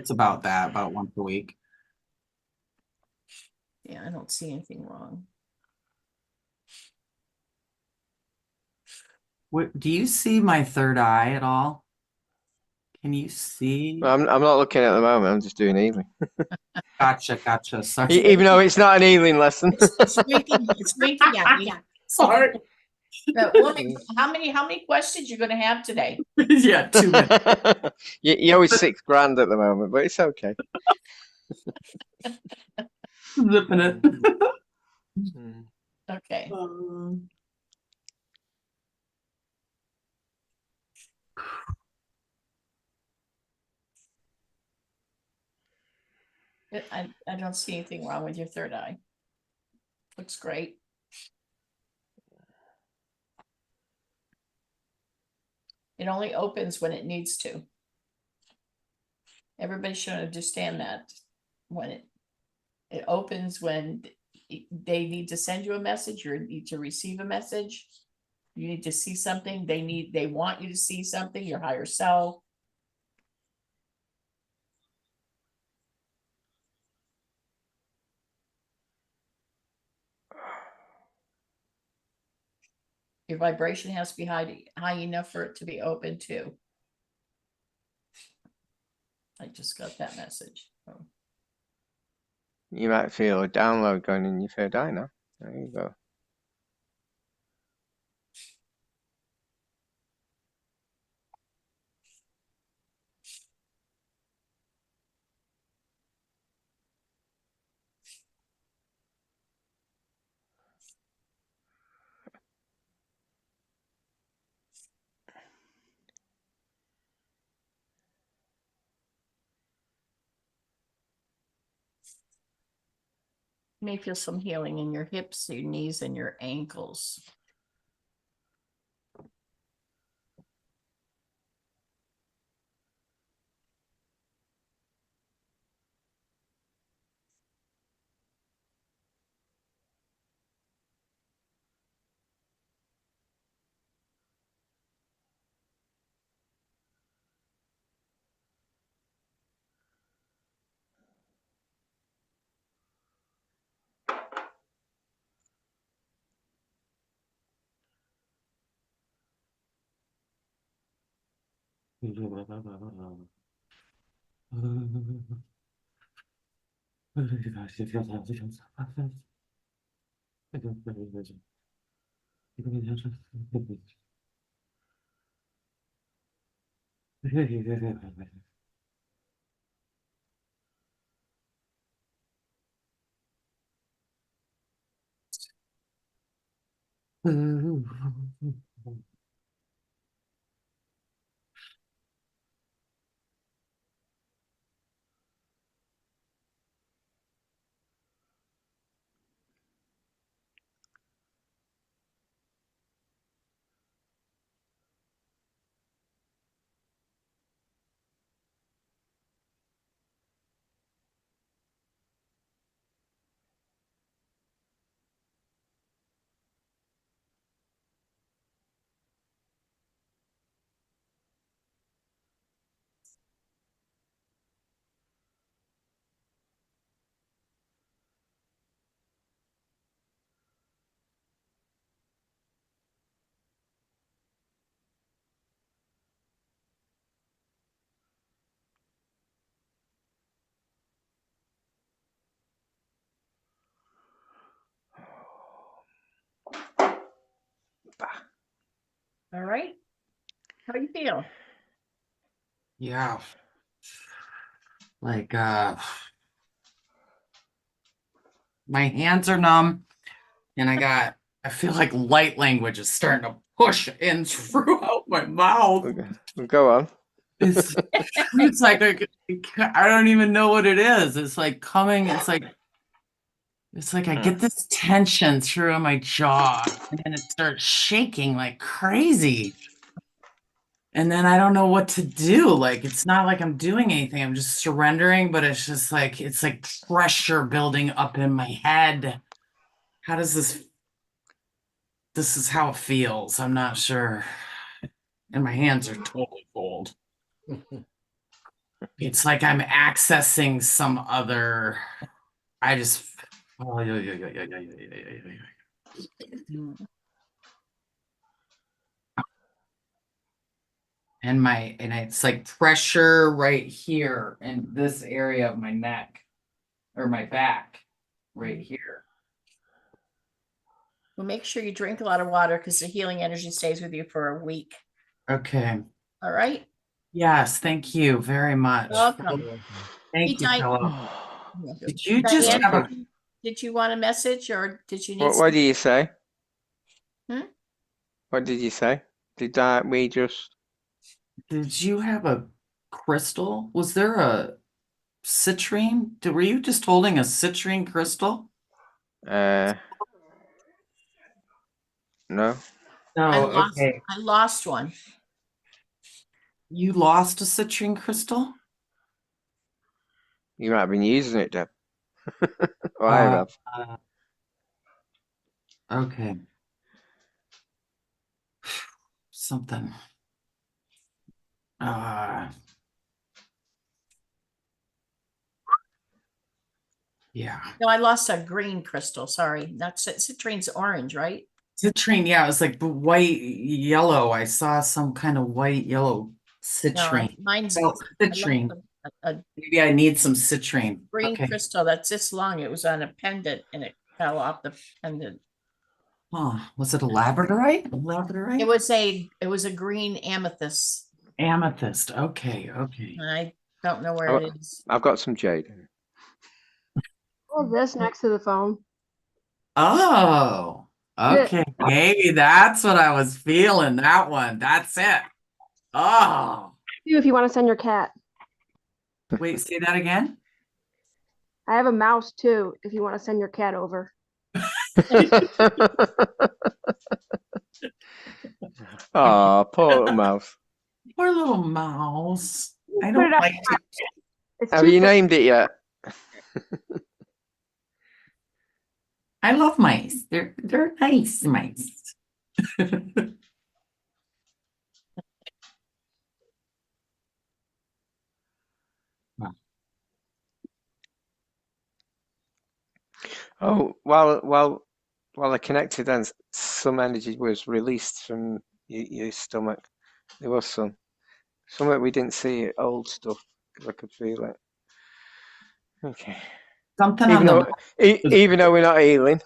about once a week. Yeah, I don't see anything wrong. What do you see my third eye at all? Can you see? Well, I'm not looking at the moment. I'm just doing healing. Gotcha. Sorry. Even though it's not an healing lesson. It's winking at me. Sorry. How many questions you going to have today? Yeah, 2 minutes. You're always $6,000 at the moment, but it's okay. Zipping it. Okay. I don't see anything wrong with your third eye. Looks great. It only opens when it needs to. Everybody should understand that when it opens when they need to send you a message, you need to receive a message. You need to see something, they want you to see something, your higher self. Your vibration has to be high enough for it to be open too. I just got that message. Oh. You might feel a download going in your third eye now. There you go. You may feel some healing in your hips, your knees, and your ankles. All right. How do you feel? Yeah. Like my hands are numb and I feel like light language is starting to push in throughout my mouth. We'll go on. It's like I don't even know what it is. It's like coming, it's like I get this tension through my jaw and then it starts shaking like crazy. And then I don't know what to do. Like, it's not like I'm doing anything. I'm just surrendering, but it's just like, it's like pressure building up in my head. How does this is how it feels. I'm not sure. And my hands are totally cold. It's like I'm accessing some other, I just, oh, yeah. And it's like pressure right here in this area of my neck or my back right here. Well, make sure you drink a lot of water because the healing energy stays with you for a week. Okay. All right. Yes, thank you very much. Welcome. Thank you, Hey, Philip. Did you just Diane, have a did you want a message or did you need What did you say? Hmm? What did you say? Did we just? Did you have a crystal? Was there a citrine? Were you just holding a citrine crystal? No. No, I lost one. You lost a citrine crystal? You might have been using it, Deb. Or I have. Okay. Something. Yeah. No, I lost a green crystal. Sorry. That's citrine's orange, right? Citrine, yeah, it was like white, yellow. I saw some kind of white, yellow No, citrine. mine's Oh, I lost citrine. a Maybe I need some citrine. green Okay. crystal that's this long. It was on a pendant and it fell off the pendant. Huh. Was it a labradorite? Labradorite? It was a green amethyst. Amethyst. Okay, okay. And I don't know where it is. I've got some jade. Oh, this next to the phone. Oh, okay. Hey, that's what I was feeling. That one. That's it. Oh, If you want to send your cat. wait, say that again. I have a mouse too, if you want to send your cat over. Oh, poor little mouse. Poor little mouse. I Put don't it up. like to. It's Have too you big. named it yet? I love mice. They're nice mice. Oh, while I connected, then some energy was released from your stomach. There was some that we didn't see, old stuff. I could feel it. Okay. Something Even on though, even though we're not healing,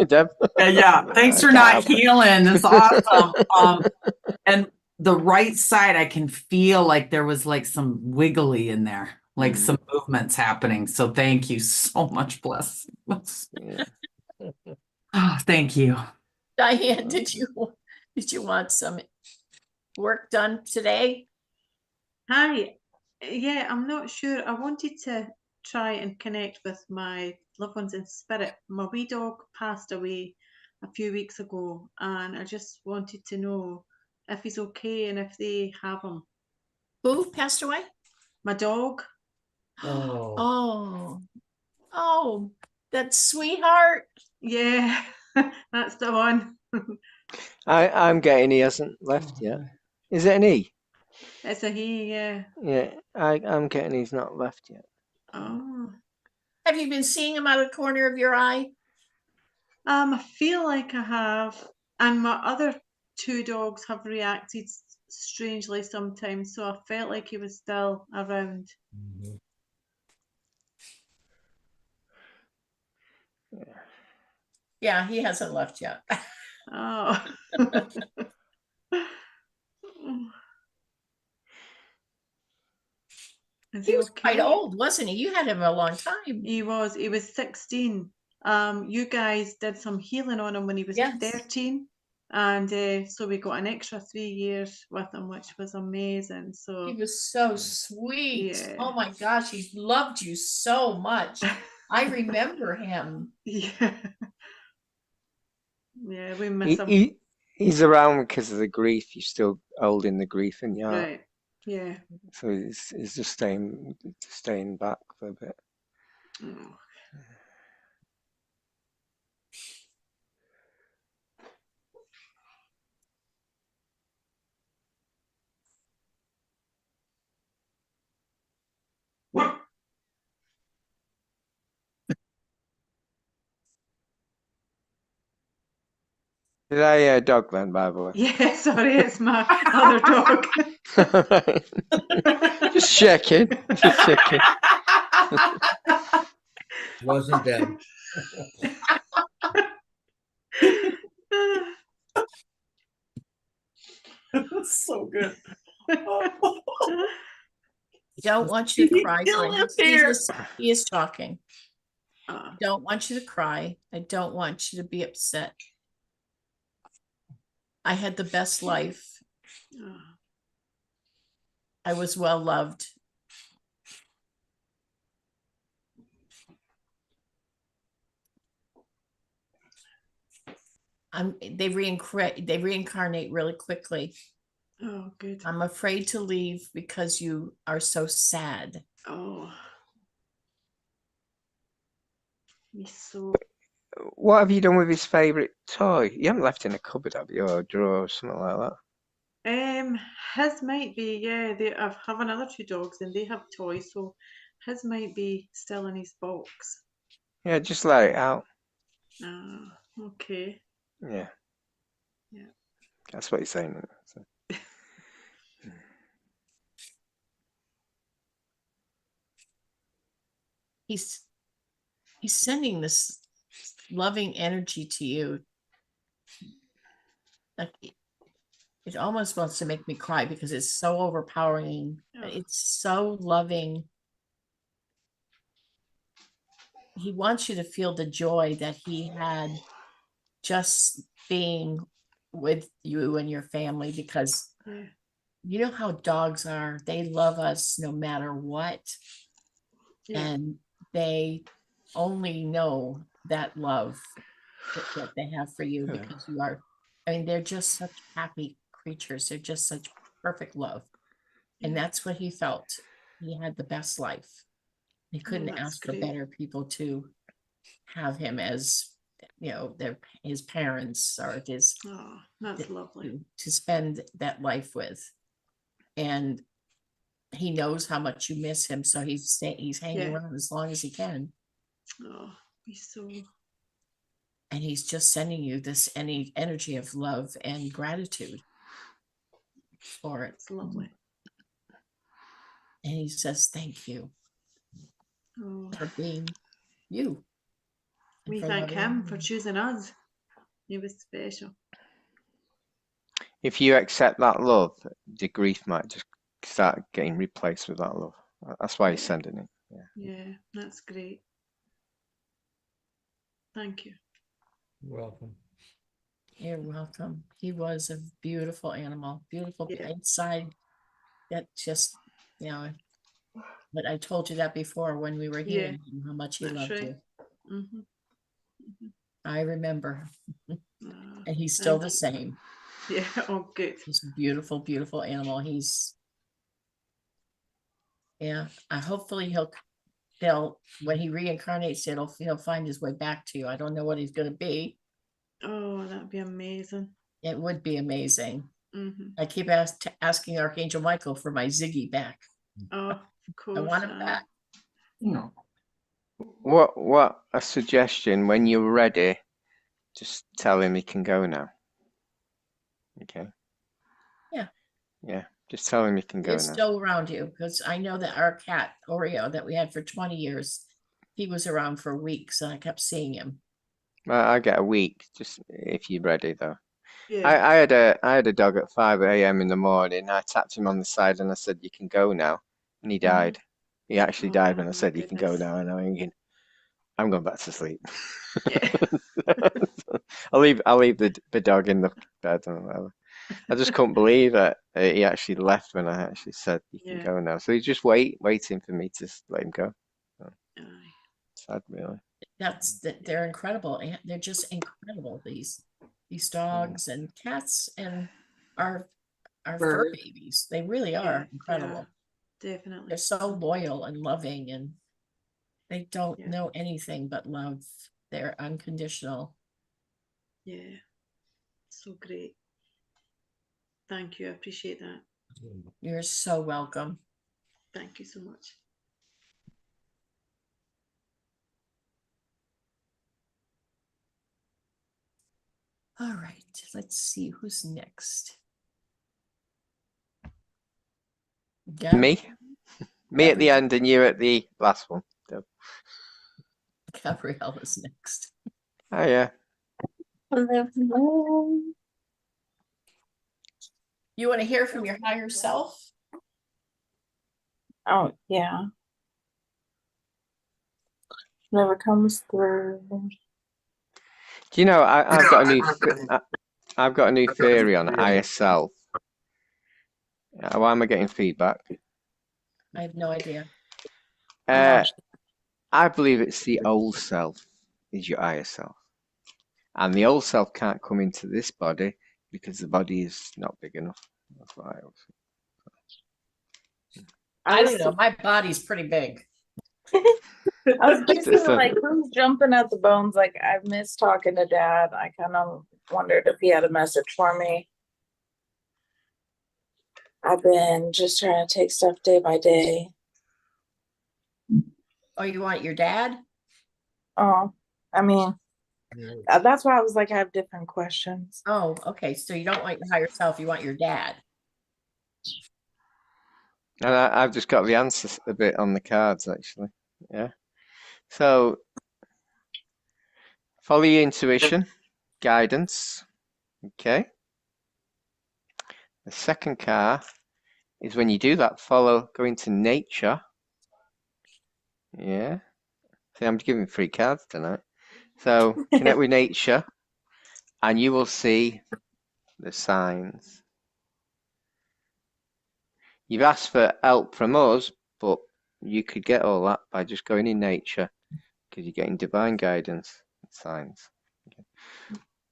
Deb. yeah. Thanks for not healing. It's awesome. And the right side, I can feel like there was like some wiggly in there, like some movements happening. So thank you so much, bless. Yeah. Oh, thank you. Diane, did you want some work done today? Hi. Yeah, I'm not sure. I wanted to try and connect with my loved ones in spirit. My wee dog passed away a few weeks ago, and I just wanted to know if he's okay and if they have him. Who passed away? My dog. Oh, that sweetheart. Yeah, that's the one. I'm getting he hasn't left yet. Is it an E? It's a he, yeah. Yeah, I'm getting he's not left yet. Oh. Have you been seeing him out of the corner of your eye? I feel like I have, and my other two dogs have reacted strangely sometimes, so I felt like he was still around. Yeah, he hasn't left yet. Oh. Is He was quite okay? old, wasn't he? You had him a long time. He was 16. You guys did some healing on him when he was Yes. 13. And so we got an extra 3 years with him, which was amazing. He So was so sweet. Yeah. Oh my gosh, he loved you so much. I remember him. yeah. Yeah, we miss him. He's around because of the grief. You're still holding the grief in your heart. Right. Yeah. So he's just staying back for a bit. Oh. Did I dog then, by the way? Yeah, sorry, it's my other dog. Just checking. Just checking. Wasn't dead. So good. Don't want you to He's cry. still Brenda. up there. He is talking. Oh. I don't want you to cry. I don't want you to be upset. I had the best life. Oh. I was well loved. they reincarnate really quickly. Oh, good. I'm afraid to leave because you are so sad. Oh, me so. What have you done with his favourite toy? You haven't left it in a cupboard, have you, or a drawer or something like that? His might be, yeah. I have another two dogs and they have toys, so his might be still in his box. Yeah, just let it out. Ah, okay. Yeah. Yeah. That's what he's saying. So. He's sending this loving energy to you. Like it almost wants to make me cry because it's so overpowering. Oh. It's so loving. He wants you to feel the joy that he had just being with you and your family, because Yeah. you know how dogs are. They love us no matter what. Yeah. And they only know that love that they have for you, Yeah. because you are, I mean, they're just such happy creatures. They're just such perfect love. And Yeah. that's what he felt. He had the best life. He couldn't that's ask for great. better people to have him as, his parents or his, Oh, that's lovely. to spend that life with. And he knows how much you miss him, so he's hanging Yeah. around as long as he can. Oh, he's so. And he's just sending you this energy of love and gratitude for it. It's lovely. And he says, thank you Oh, for being you. and we for thank loving him me. for choosing us. He was special. If you accept that love, the grief might just start getting replaced with that love. That's why he's Yeah. sending it. Yeah. Yeah, that's great. Thank you. Welcome. You're welcome. He was a beautiful animal, beautiful Yeah. inside. That just, but I told you that before when we were Yeah, hearing him, how much he that's loved right. you. Mm-hmm. I remember. Ah, And he's still the thank same. you. Yeah, oh, good. He's a beautiful, beautiful animal. Hopefully when he reincarnates, he'll find his way back to you. I don't know what he's going to be. Oh, that'd be amazing. It would be amazing. Mm-hmm. I keep asking Archangel Michael for my Ziggy back. Oh, of course. I want him back. No. What a suggestion. When you're ready, just tell him he can go now. Okay. Yeah. Yeah. Just tell him he can go It's now. still around you, because I know that our cat Oreo that we had for 20 years, he was around for weeks and I kept seeing him. I get a week, just if you're ready though. Yeah. I had a dog at 5 a.m. in the morning. I tapped him on the side and I said, "You can go now," and he died. He actually died when I Oh, said, "You can go goodness. now," and I'm thinking, I'm going back to sleep. Yeah. I'll leave the dog in the bed or whatever. I just couldn't believe it. He actually left when I actually said, "You can Yeah. go now." So he's just waiting for me to let him go. Aye. Sad, really. They're incredible. And they're just incredible. These dogs and cats and our fur Bird. babies. They really Yeah, are they incredible. are. Definitely. They're so loyal and loving, and they don't Yeah. know anything but love. They're unconditional. Yeah. So great. Thank you. I appreciate that. You're so welcome. Thank you so much. All right, let's see who's next. Me at the Gabrielle. end and you at the last one. So, Gabrielle is next. oh yeah. You want to hear from your higher self? Oh, yeah. Never comes through. Do you know I've got a new theory on ISL. Why am I getting feedback? I have no idea. I believe it's the old self is your higher self. And the old self can't come into this body because the body is not big enough. That's what I always think. I don't know. My body's pretty big. I was basically So- like, who's jumping at the bones? Like, I miss talking to Dad. I kind of wondered if he had a message for me. I've been just trying to take stuff day by day. Oh, you want your dad? Oh, I mean, that's why I was like, I have different questions. Oh, okay. So you don't want your higher self, you want your dad. And I've just got the answers a bit on the cards, actually. Yeah. So follow your intuition, guidance. Okay. The second card is when you do that, go into nature. Yeah. See, I'm giving 3 cards tonight. So connect with nature and you will see the signs. You've asked for help from us, but you could get all that by just going in nature because you're getting divine guidance and signs. Okay.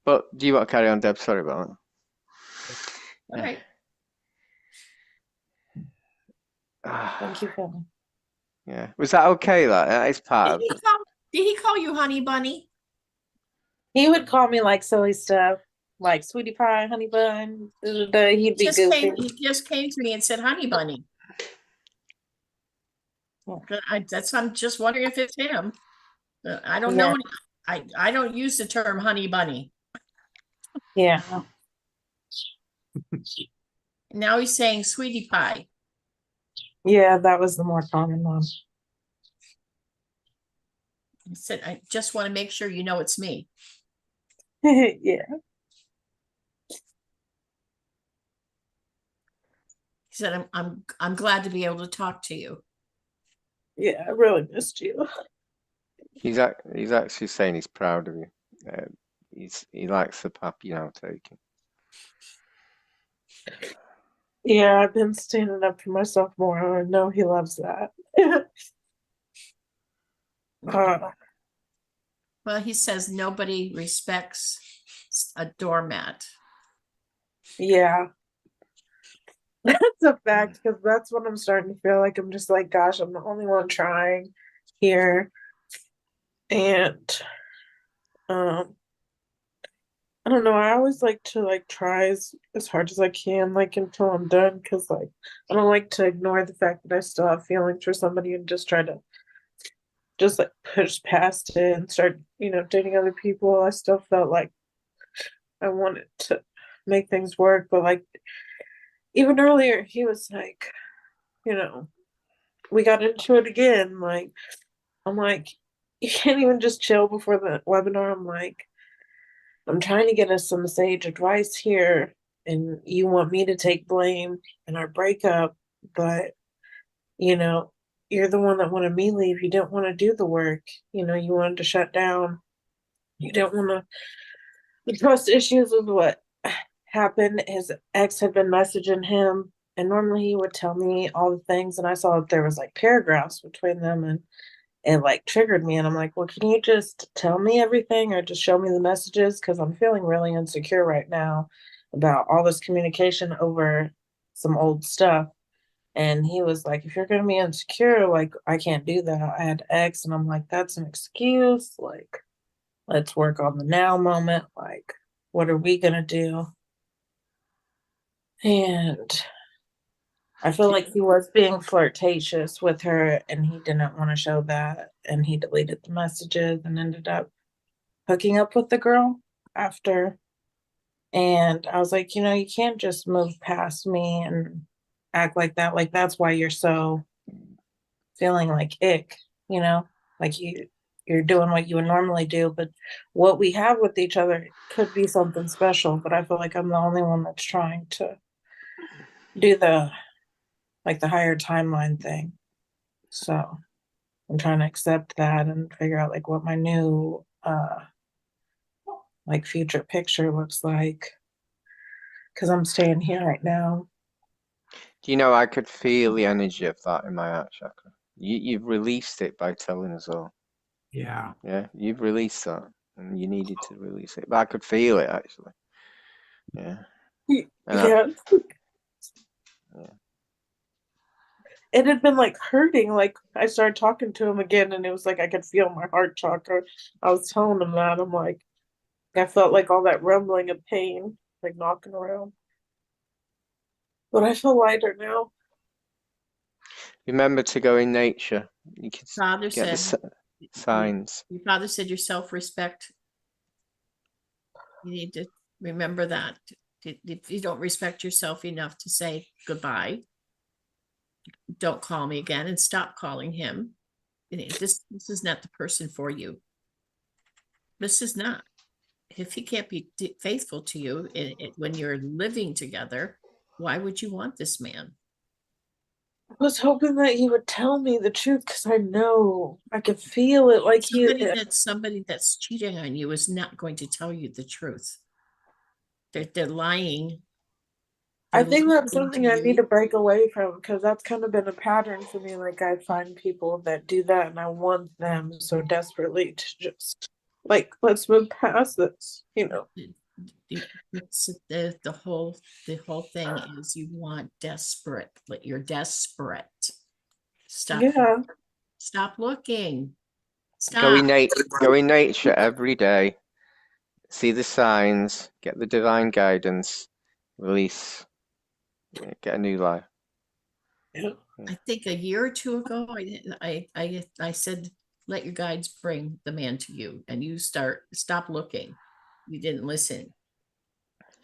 But do you want to carry on, Deb? Sorry about that. All right. Thank you, Phil. Yeah. Was that okay? That is part of. Did he call you honey bunny? He would call me like silly stuff, like sweetie pie, honey bun. He'd be goofy. He just came to me and said honey bunny. I'm just wondering if it's him. I don't know. I don't use the term honey bunny. Yeah. Now he's saying sweetie pie. Yeah, that was the more common one. He said, I just want to make sure you know it's me. Yeah. He said, I'm glad to be able to talk to you. Yeah, I really missed you. He's actually saying he's proud of you. He likes the path you're now taking. Yeah, I've been standing up for myself more, and I know he loves that. Well, he says nobody respects a doormat. Yeah. That's a fact, because that's what I'm starting to feel like. I'm just like, gosh, I'm the only one trying here. And I don't know, I always like to like try as hard as I can, like until I'm done, because like I don't like to ignore the fact that I still have feelings for somebody and just try to just like push past it and start, dating other people. I still felt like I wanted to make things work, but like even earlier he was like, we got into it again. Like, I'm like, you can't even just chill before the webinar. I'm like, I'm trying to get us some sage advice here, and you want me to take blame in our breakup, but you're the one that wanted me to leave. You didn't want to do the work. You wanted to shut down. You didn't want to. The trust issues was what happened. His ex had been messaging him, and normally he would tell me all the things, and I saw that there was like paragraphs between them, and it like triggered me. And I'm like, well, can you just tell me everything or just show me the messages? Because I'm feeling really insecure right now about all this communication over some old stuff. And he was like, if you're going to be insecure, like, I can't do that. I had X. And I'm like, that's an excuse. Like, let's work on the now moment. Like, what are we going to do? And I feel like he was being flirtatious with her and he didn't want to show that. And he deleted the messages and ended up hooking up with the girl after. And I was like, you can't just move past me and act like that. Like, that's why you're so feeling like ick, like you're doing what you would normally do. But what we have with each other could be something special. But I feel like I'm the only one that's trying to do the higher timeline thing. So I'm trying to accept that and figure out like what my new like future picture looks like, because I'm staying here right now. I could feel the energy of that in my heart chakra. You've released it by telling us all. Yeah. Yeah, you've released that. and you needed to release it. But I could feel it actually. Yeah. And Yeah. It had been like hurting. Like I started talking to him again, and it was like I could feel my heart chakra. I was telling him that. I'm like, I felt like all that rumbling of pain, like knocking around. But I feel lighter now. remember to go in nature. You can Father get the said, signs. your father said your self-respect. You need to remember that. If you don't respect yourself enough to say goodbye, don't call me again, and stop calling him. This is not the person for you. This is not. If he can't be faithful to you when you're living together, why would you want this man? I was hoping that he would tell me the truth because I know I could feel it. Like Somebody that's cheating on you is not going to tell you the truth. They're lying. I think that's lying something to I you. need to break away from because that's kind of been a pattern for me. Like I find people that do that and I want them so desperately to just like, let's move past this, you know. It's the whole thing is you want desperate, but you're desperate. Stop. Yeah. Stop looking. Go Stop. go in nature every day. See the signs. Get the divine guidance. Release. Get a new life. Yeah. I think a year or two ago, I said, let your guides bring the man to you, and you stop looking. You didn't listen.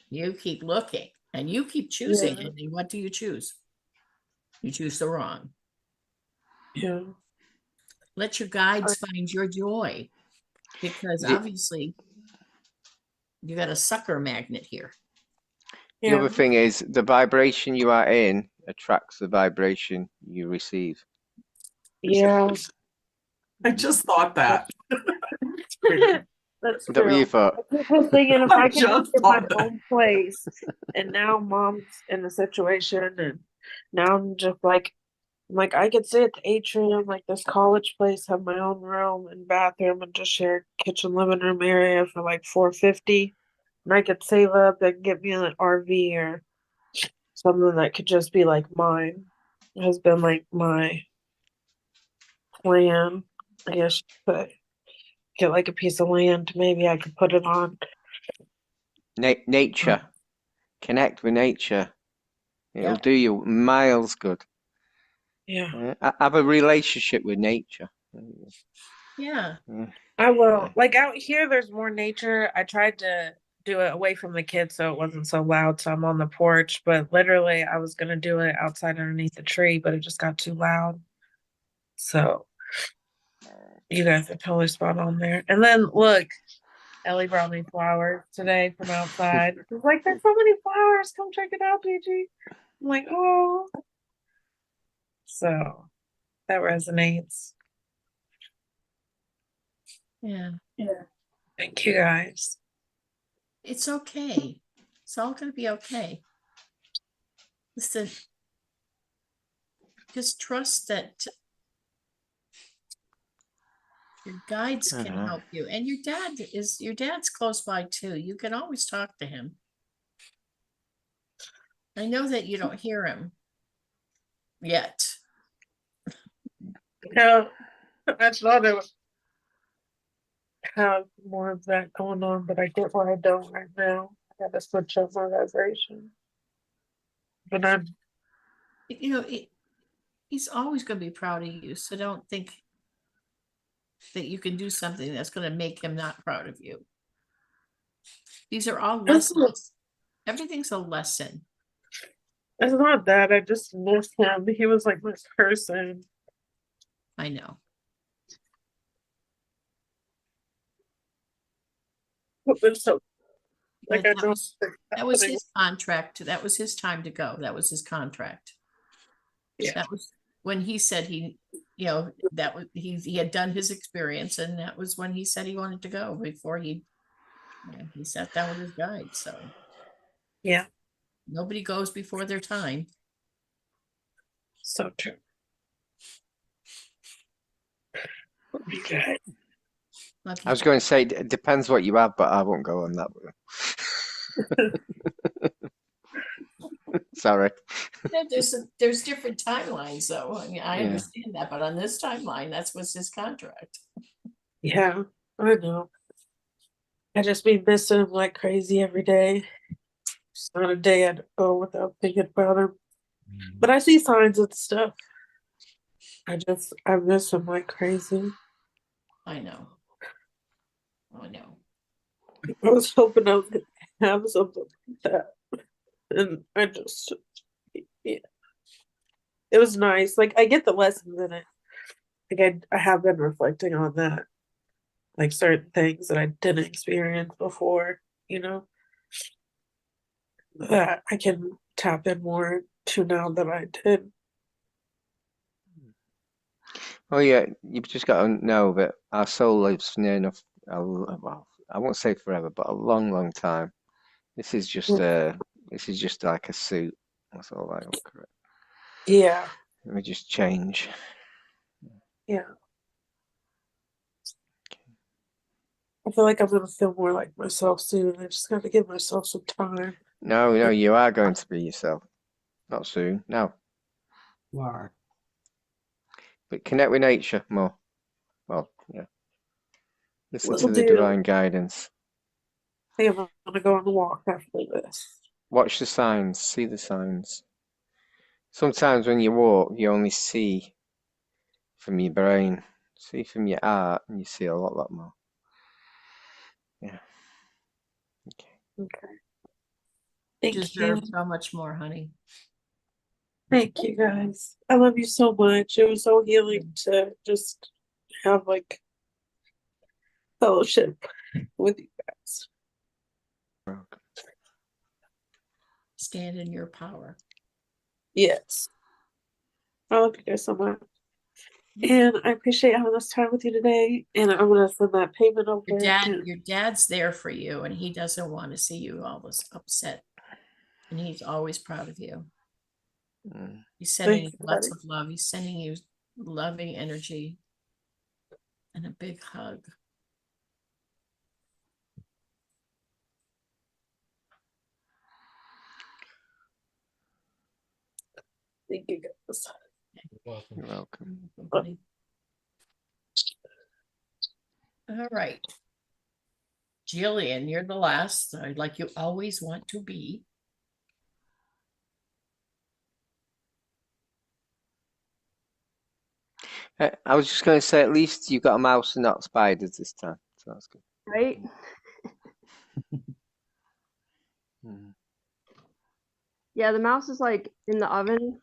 You keep looking, and you keep choosing. Yeah. And what do you choose? You choose the wrong. Yeah. Let your guides find your joy, because obviously you got a sucker magnet here. The other thing is the vibration you are in attracts the vibration you receive. Yeah. I just thought that. That's Is that what you true. thought? I keep on thinking if I I can just get my thought that. own place, and now mom's in a situation, and now I'm just like, I could stay at the atrium, like this college place, have my own room and bathroom, and just share kitchen living room area for like $450, and I could save up and get me an RV or something that could just be like mine. It has been like my plan, I guess, but get like a piece of land, maybe I could put it on. Nature. Connect with nature. It'll do you miles good. Yeah. Have a relationship with nature. Yeah. I will. Like out here, there's more nature. I tried to do it away from the kids so it wasn't so loud. So I'm on the porch, but literally, I was going to do it outside underneath the tree, but it just got too loud. So you guys are totally spot on there. And then look, Ellie brought me flowers today from outside. She's like, there's so many flowers. Come check it out, PG. I'm like, oh. So that resonates. Yeah. Thank you guys. It's okay. It's all going to be okay. Listen, just trust that your guides can help you. And your dad's close by too. You can always talk to him. I know that you don't hear him yet. No, I thought I would have more of that going on, but I get why I don't right now. I gotta switch up my vibration. But I'm He's always going to be proud of you. So don't think that you can do something that's going to make him not proud of you. These are all lessons. Everything's a lesson. It's not that. I just miss him. He was like this person. I know. But so, But I that don't. was his contract. That was his time to go. That was his contract. Yeah. That was when he said that was he had done his experience, and that was when he said he wanted to go before he sat down with his guide. So Yeah. nobody goes before their time. So true. Okay. Love I you was too. going to say it depends what you have, but I won't go on that. Sorry. Yeah, there's different timelines though. I mean, I Yeah. understand that, but on this timeline, that's what's his contract. Yeah, I know. I just be missing him like crazy every day. It's not a day I'd go without thinking about him. But I see signs and stuff. I miss him like crazy. I know. I know. I was hoping I was gonna have something like that. And I just, yeah. It was nice. Like, I get the lessons in it. Like, I have been reflecting on that. Like, certain things that I didn't experience before, you know, that I can tap in more to now that I did. Oh yeah, you've just got to know that our soul lives near enough. Well, I won't say forever, but a long, long time. This is just like a suit. That's all I look at. Yeah, We just change. yeah. I feel like I'm gonna feel more like myself soon. I just gotta give myself some time. No, you are going to be yourself. Not soon. No, Why? but connect with nature more. Well, yeah. Listen Will to the do. divine guidance. I think I'm gonna go on a walk after this. Watch the signs. See the signs. Sometimes when you walk, you only see from your brain. See from your heart, and you see a lot more. Yeah. Okay. Okay. You Thank deserve you. so much more, honey. Thank you guys. I love you so much. It was so healing to just have like fellowship with you guys. Stand in your power. Yes. I love you guys so much. And I appreciate having this time with you today. And I'm gonna send that payment over. Your dad's there for you, and he doesn't want to see you all this upset. And he's always proud of you. Mm. He's sending you Thank you, lots buddy. of love. He's sending you loving energy and a big hug. Thank you guys. You're welcome. You're welcome. Buddy. All right. Jillian, you're the last, like you always want to be. I was just going to say, at least you got a mouse and not spiders this time, so that's good. Right? Mm. Yeah, the mouse is like in the oven.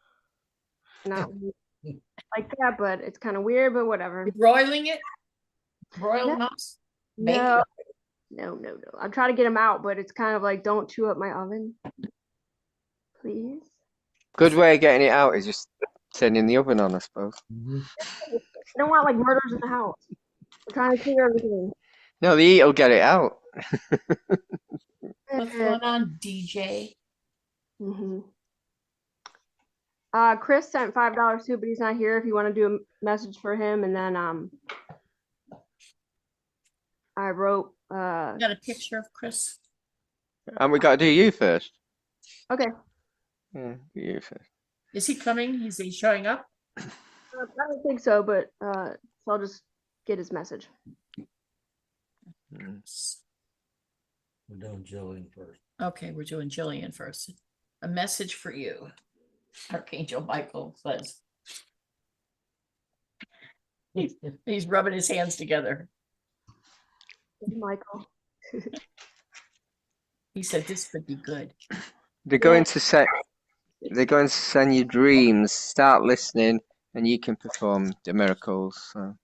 Not like that, but it's kind of weird, but whatever. You're broiling it? Broiled No. mouse? No, no. I'm trying to get them out, but it's kind of like, don't chew up my oven. Please. Good way of getting it out is just turning the oven on, I suppose. Mhm. I don't want like murders in the house. I'm trying to clear everything. No, the heat will get it out. What's going on, DJ? Mm-hmm. Chris sent $5 too, but he's not here. If you want to do a message for him, and then I wrote Got a picture of Chris? And we got to do you first. okay. Yeah, do you first. Is he coming? Is he showing up? I don't think so, but so I'll just get his message. Mm. We're doing Jillian first. Okay, we're doing Jillian first. A message for you. Archangel Michael says. He's rubbing his hands together. Michael. He said this could be good. They're going to send you dreams. Start listening, and you can perform the miracles. So,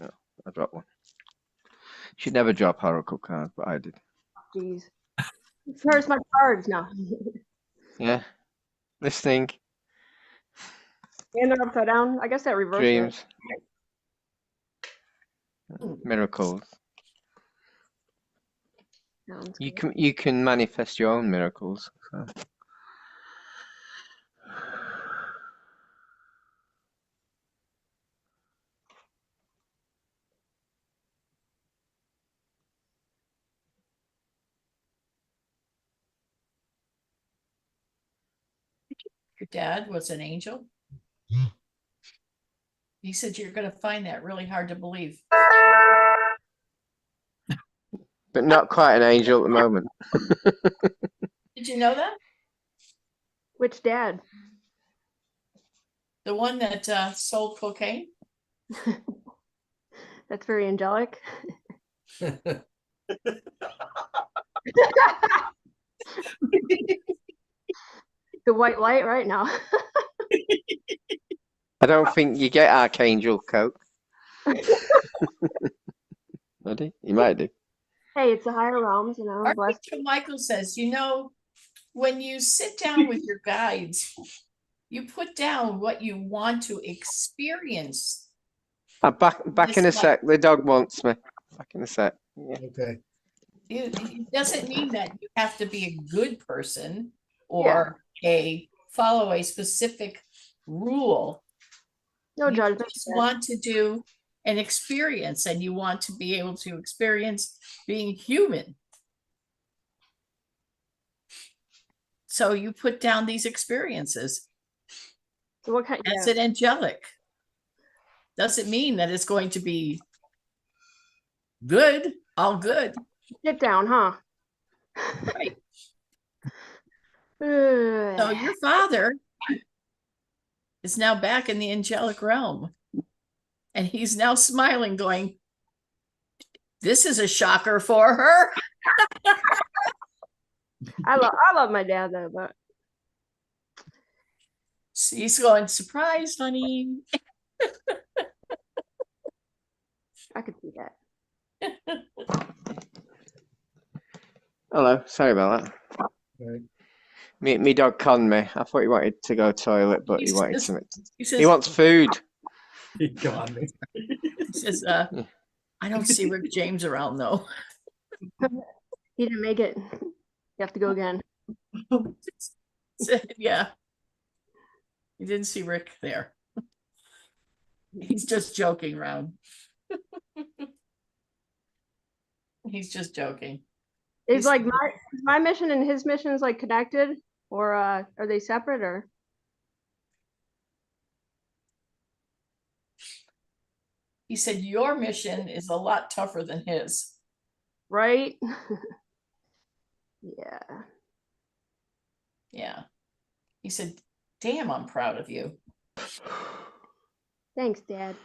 yeah, I dropped one. Should never drop oracle cards, but I did. Jeez. Where's my cards now? Yeah, listening, And they're upside down. I guess that reversed dreams, Mm. miracles. Sounds You good. can manifest your own miracles. So. Your dad was an angel? He said you're going to find that really hard to believe. But not quite an angel at the moment. Did you know that? Which dad? The one that sold cocaine? That's very angelic. The white light right now. I don't think you get Archangel Coke. Would he? You might do. Hey, it's the higher realms, you know. Bless. Archangel Michael says, you know, when you sit down with your guides, you put down what you want to experience. Back This in a life. sec. The dog wants me. Back in a sec. Yeah. Okay. It doesn't mean that you have to be a good person or follow a specific rule. No You judgment. just want to do an experience, and you want to be able to experience being human. So you put down these experiences. So what kind? That's it, angelic. Doesn't mean that it's going to be good, all good. Get down, huh? Right. So your father is now back in the angelic realm. And he's now smiling, going, this is a shocker for her. I love my dad though, but He's going, surprise, honey. I could see that. Hello. Sorry about that. Right. Me dog conned me. I thought he wanted to go toilet, but he wanted says- something. He says, He wants food. He got me. he says I don't see Rick James around though. He didn't make it. You have to go again. Yeah. You didn't see Rick there. He's just joking around. He's just joking. Is He's- like my mission and his mission is like connected, or are they separate, or? He said your mission is a lot tougher than his. Right? Yeah. Yeah. He said, damn, I'm proud of you. Thanks, Dad.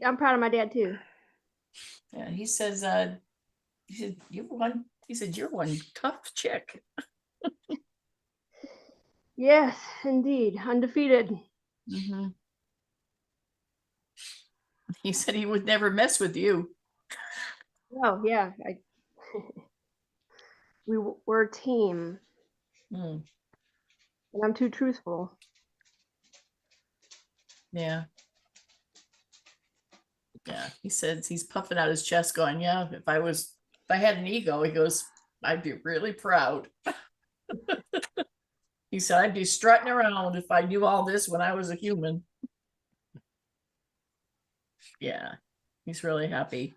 I'm proud of my dad too. Yeah, he says, he said, you're one tough chick. Yes, indeed. Undefeated. Mm-hmm. He said he would never mess with you. Oh, yeah. We're a team. Mm, And I'm too truthful. yeah. Yeah. He says he's puffing out his chest going, yeah, if I had an ego, he goes, I'd be really proud. He said, I'd be strutting around if I knew all this when I was a human. Yeah. He's really happy.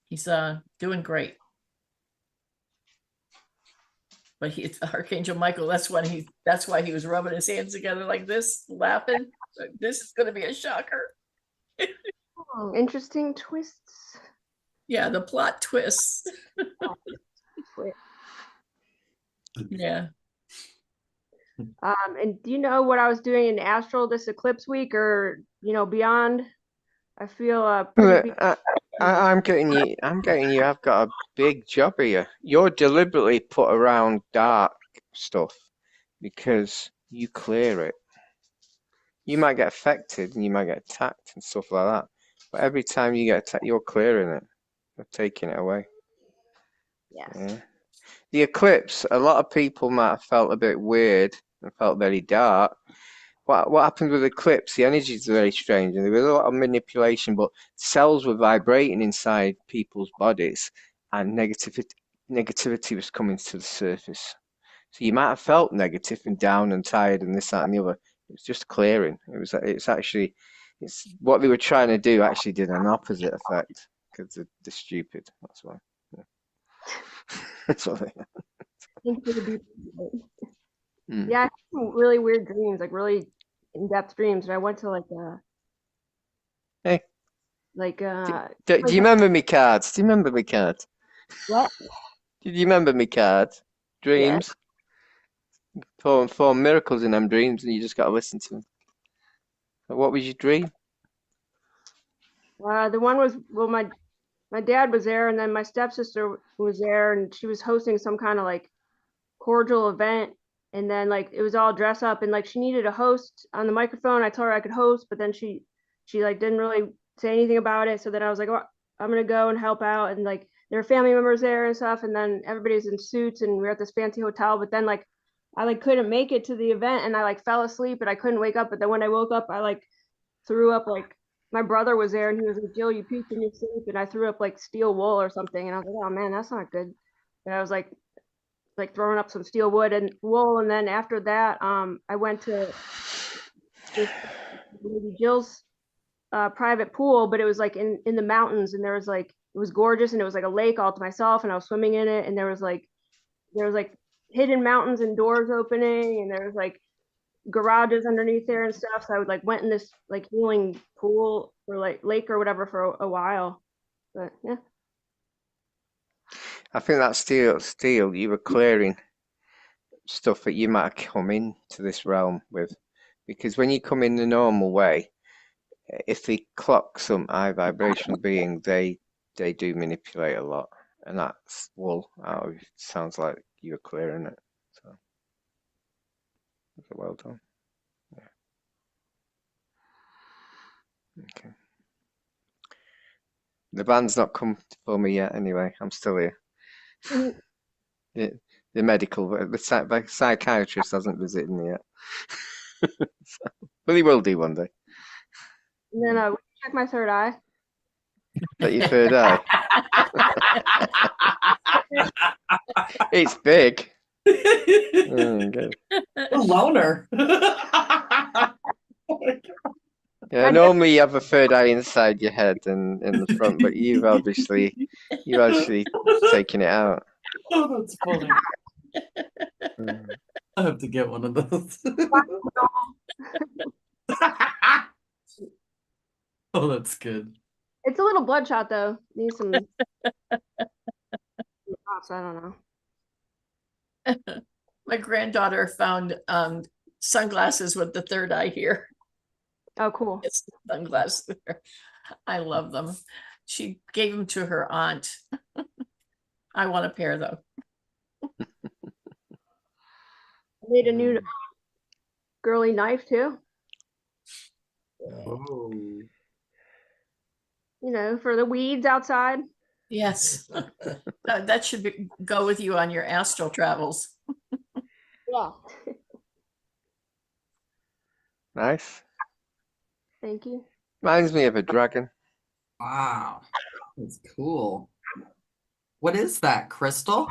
He's doing great. But it's Archangel Michael, that's why he was rubbing his hands together like this, laughing. This is gonna be a shocker. Oh, interesting twists. Yeah, the plot twists. Yeah. And do you know what I was doing in astral this eclipse week, or beyond? I feel pretty. I'm getting you. I've got a big job here. You're deliberately put around dark stuff because you clear it. You might get affected and you might get attacked and stuff like that. But every time you get attacked, you're clearing it. You're taking it away. Yes. Yeah. The eclipse, a lot of people might have felt a bit weird and felt very dark. What happened with the eclipse? The energy is very strange, and there was a lot of manipulation, but cells were vibrating inside people's bodies, and negativity was coming to the surface. So you might have felt negative and down and tired and this, that, and the other. It was just clearing. It's what they were trying to do actually did an opposite effect because they're stupid. That's why. Yeah. That's what they. Thank you for the deep insight. Mm. Yeah, I had some really weird dreams, like really in-depth dreams. And I went to Hey, like do you remember me cards? Do you remember me cards? what? Do you remember me cards? Yeah. Dreams? Four miracles in them dreams, and you just got to listen to them. What was your dream? The one was, well, my dad was there, and then my stepsister was there, and she was hosting some kind of like cordial event. And then like it was all dress up, and like she needed a host on the microphone. I told her I could host, but then she like didn't really say anything about it. So then I was like, oh, I'm gonna go and help out. And like there were family members there and stuff, and then everybody's in suits, and we were at this fancy hotel. But then like I like couldn't make it to the event, and I like fell asleep, and I couldn't wake up. But then when I woke up, I like threw up. Like my brother was there, and he was like, Jill, you puked in your sleep. And I threw up like steel wool or something, and I was like, oh man, that's not good. And I was like throwing up some steel wood and wool. And then after that, I went to this Lady Jill's private pool, but it was like in the mountains, and there was like it was gorgeous, and it was like a lake all to myself, and I was swimming in it, and there was like hidden mountains and doors opening, and there was like garages underneath there and stuff. So I would like went in this like healing pool or like lake or whatever for a while. But yeah. I think that steel, you were clearing stuff that you might have come into this realm with, because when you come in the normal way, if they clock some high vibrational being, they do manipulate a lot, and that's wool out of it. Sounds like you were clearing it. So well done. Yeah. Okay. The band's not come for me yet. Anyway, I'm still here. Mhm. The medical, the psychiatrist hasn't visited me yet, but he will do one day. And then check my third eye. That your third eye. It's big. Good. A loner. Yeah, normally you have a third eye inside your head and in the front, but you've actually taken it out. Oh, that's funny. I have to get one of those. Oh, that's good. It's a little bloodshot though. Needs some drops, I don't know. My granddaughter found sunglasses with the third eye here. Oh, cool. It's sunglasses. I love them. She gave them to her aunt. I want a pair though. I made a new girly knife too. Oh. You know, for the weeds outside. Yes. That should go with you on your astral travels. Yeah. Nice. Thank you. Reminds me of a dragon. Wow. That's cool. What is that, crystal?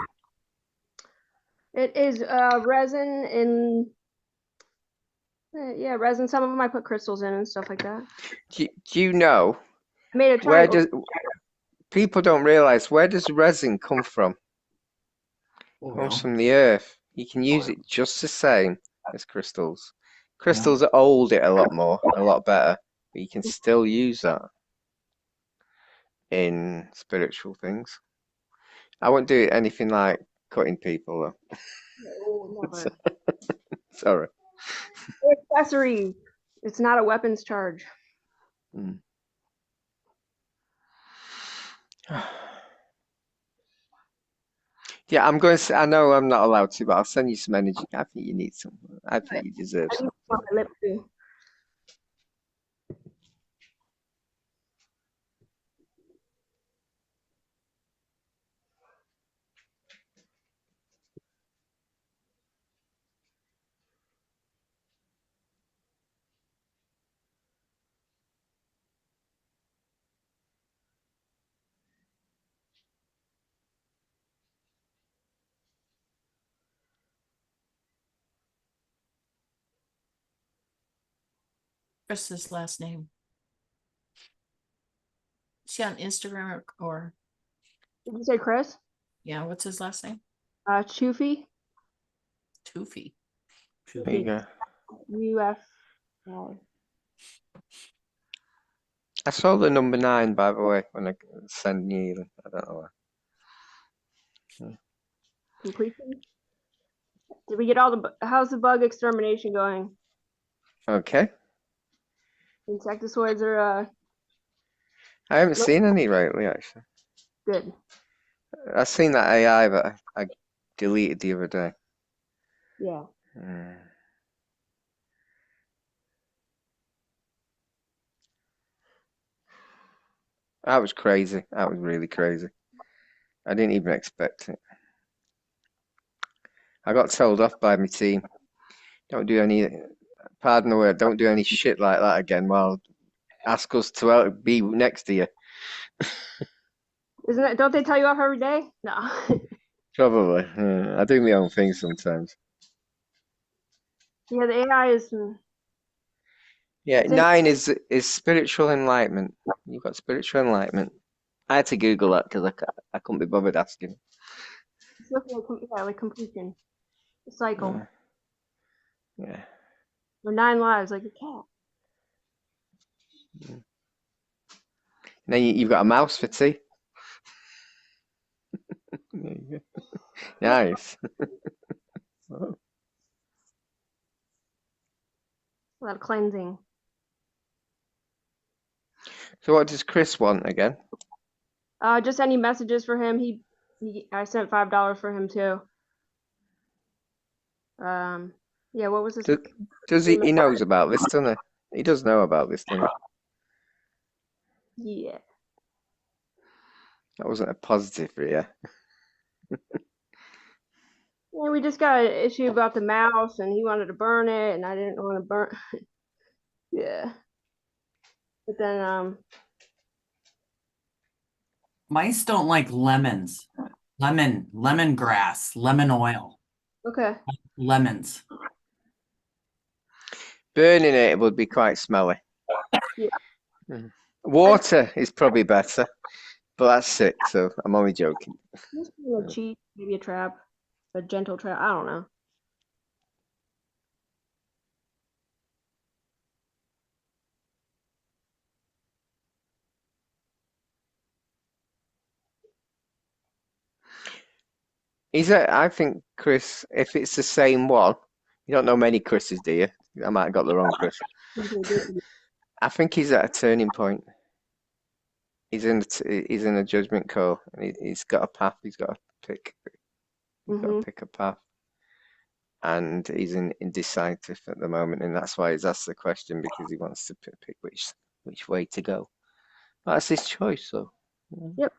It is resin in yeah, resin. Some of them I put crystals in and stuff like that. Do you know I made a where triangle. people don't realize where does resin come from? Comes from the earth. You can use it just the same as crystals. Crystals hold it a lot better, but you can still use that in spiritual things. I won't do anything like cutting people though. Oh, never. Sorry. Accessories. It's not a weapons charge. Mm. Yeah, I'm going to. I know I'm not allowed to, but I'll send you some energy. I think you need some. I think you deserve I some. need some on my lip too. Chris's last name. Is she on Instagram or Did you say Chris? yeah, what's his last name? Choofy. Toofy. There you go. UF. I saw the number 9, by the way, when I sent you. I don't know why. Completion. Did we get all the? How's the bug extermination going? Okay. Insectoids are I haven't Nope. seen any lately, actually. good. I've seen that AI that I deleted the other day. Yeah. That was crazy. That was really crazy. I didn't even expect it. I got told off by my team. Don't do any, pardon the word, don't do any shit like that again. Well, ask us to be next to you. Isn't it? Don't they tell you off every day? No. Probably. I do my own thing sometimes. Yeah, the AI is. Yeah, It's in- 9 is spiritual enlightenment. You've got spiritual enlightenment. I had to Google that because I couldn't be bothered asking. It's looking like completion. A cycle. Yeah. Or 9 lives, like a cat. And then you've got a mouse for tea. There you go. Nice. A lot of cleansing. So what does Chris want again? Just any messages for him. I sent $5 for him too. Yeah, what was this? Does he knows about this, doesn't he? He does know about this, doesn't he? Yeah. That wasn't a positive for you. Yeah, we just got an issue about the mouse, and he wanted to burn it, and I didn't want to burn. Yeah. But then Mice don't like lemons. Lemongrass, lemon oil, okay. lemons. Burning it would be quite smelly. Yeah. Water is probably better, but that's sick, so I'm only joking. Just a cheat, maybe a trap, a gentle trap. I don't know. I think Chris, if it's the same one, you don't know many Chris's, do you? I might have got the wrong Chris. I think he's at a turning point. He's in a judgment call, and he's got a path. He's got to pick. He's got to pick a path, and he's indecisive at the moment, and that's why he's asked the question, because he wants to pick which way to go. That's his choice, so. Yep.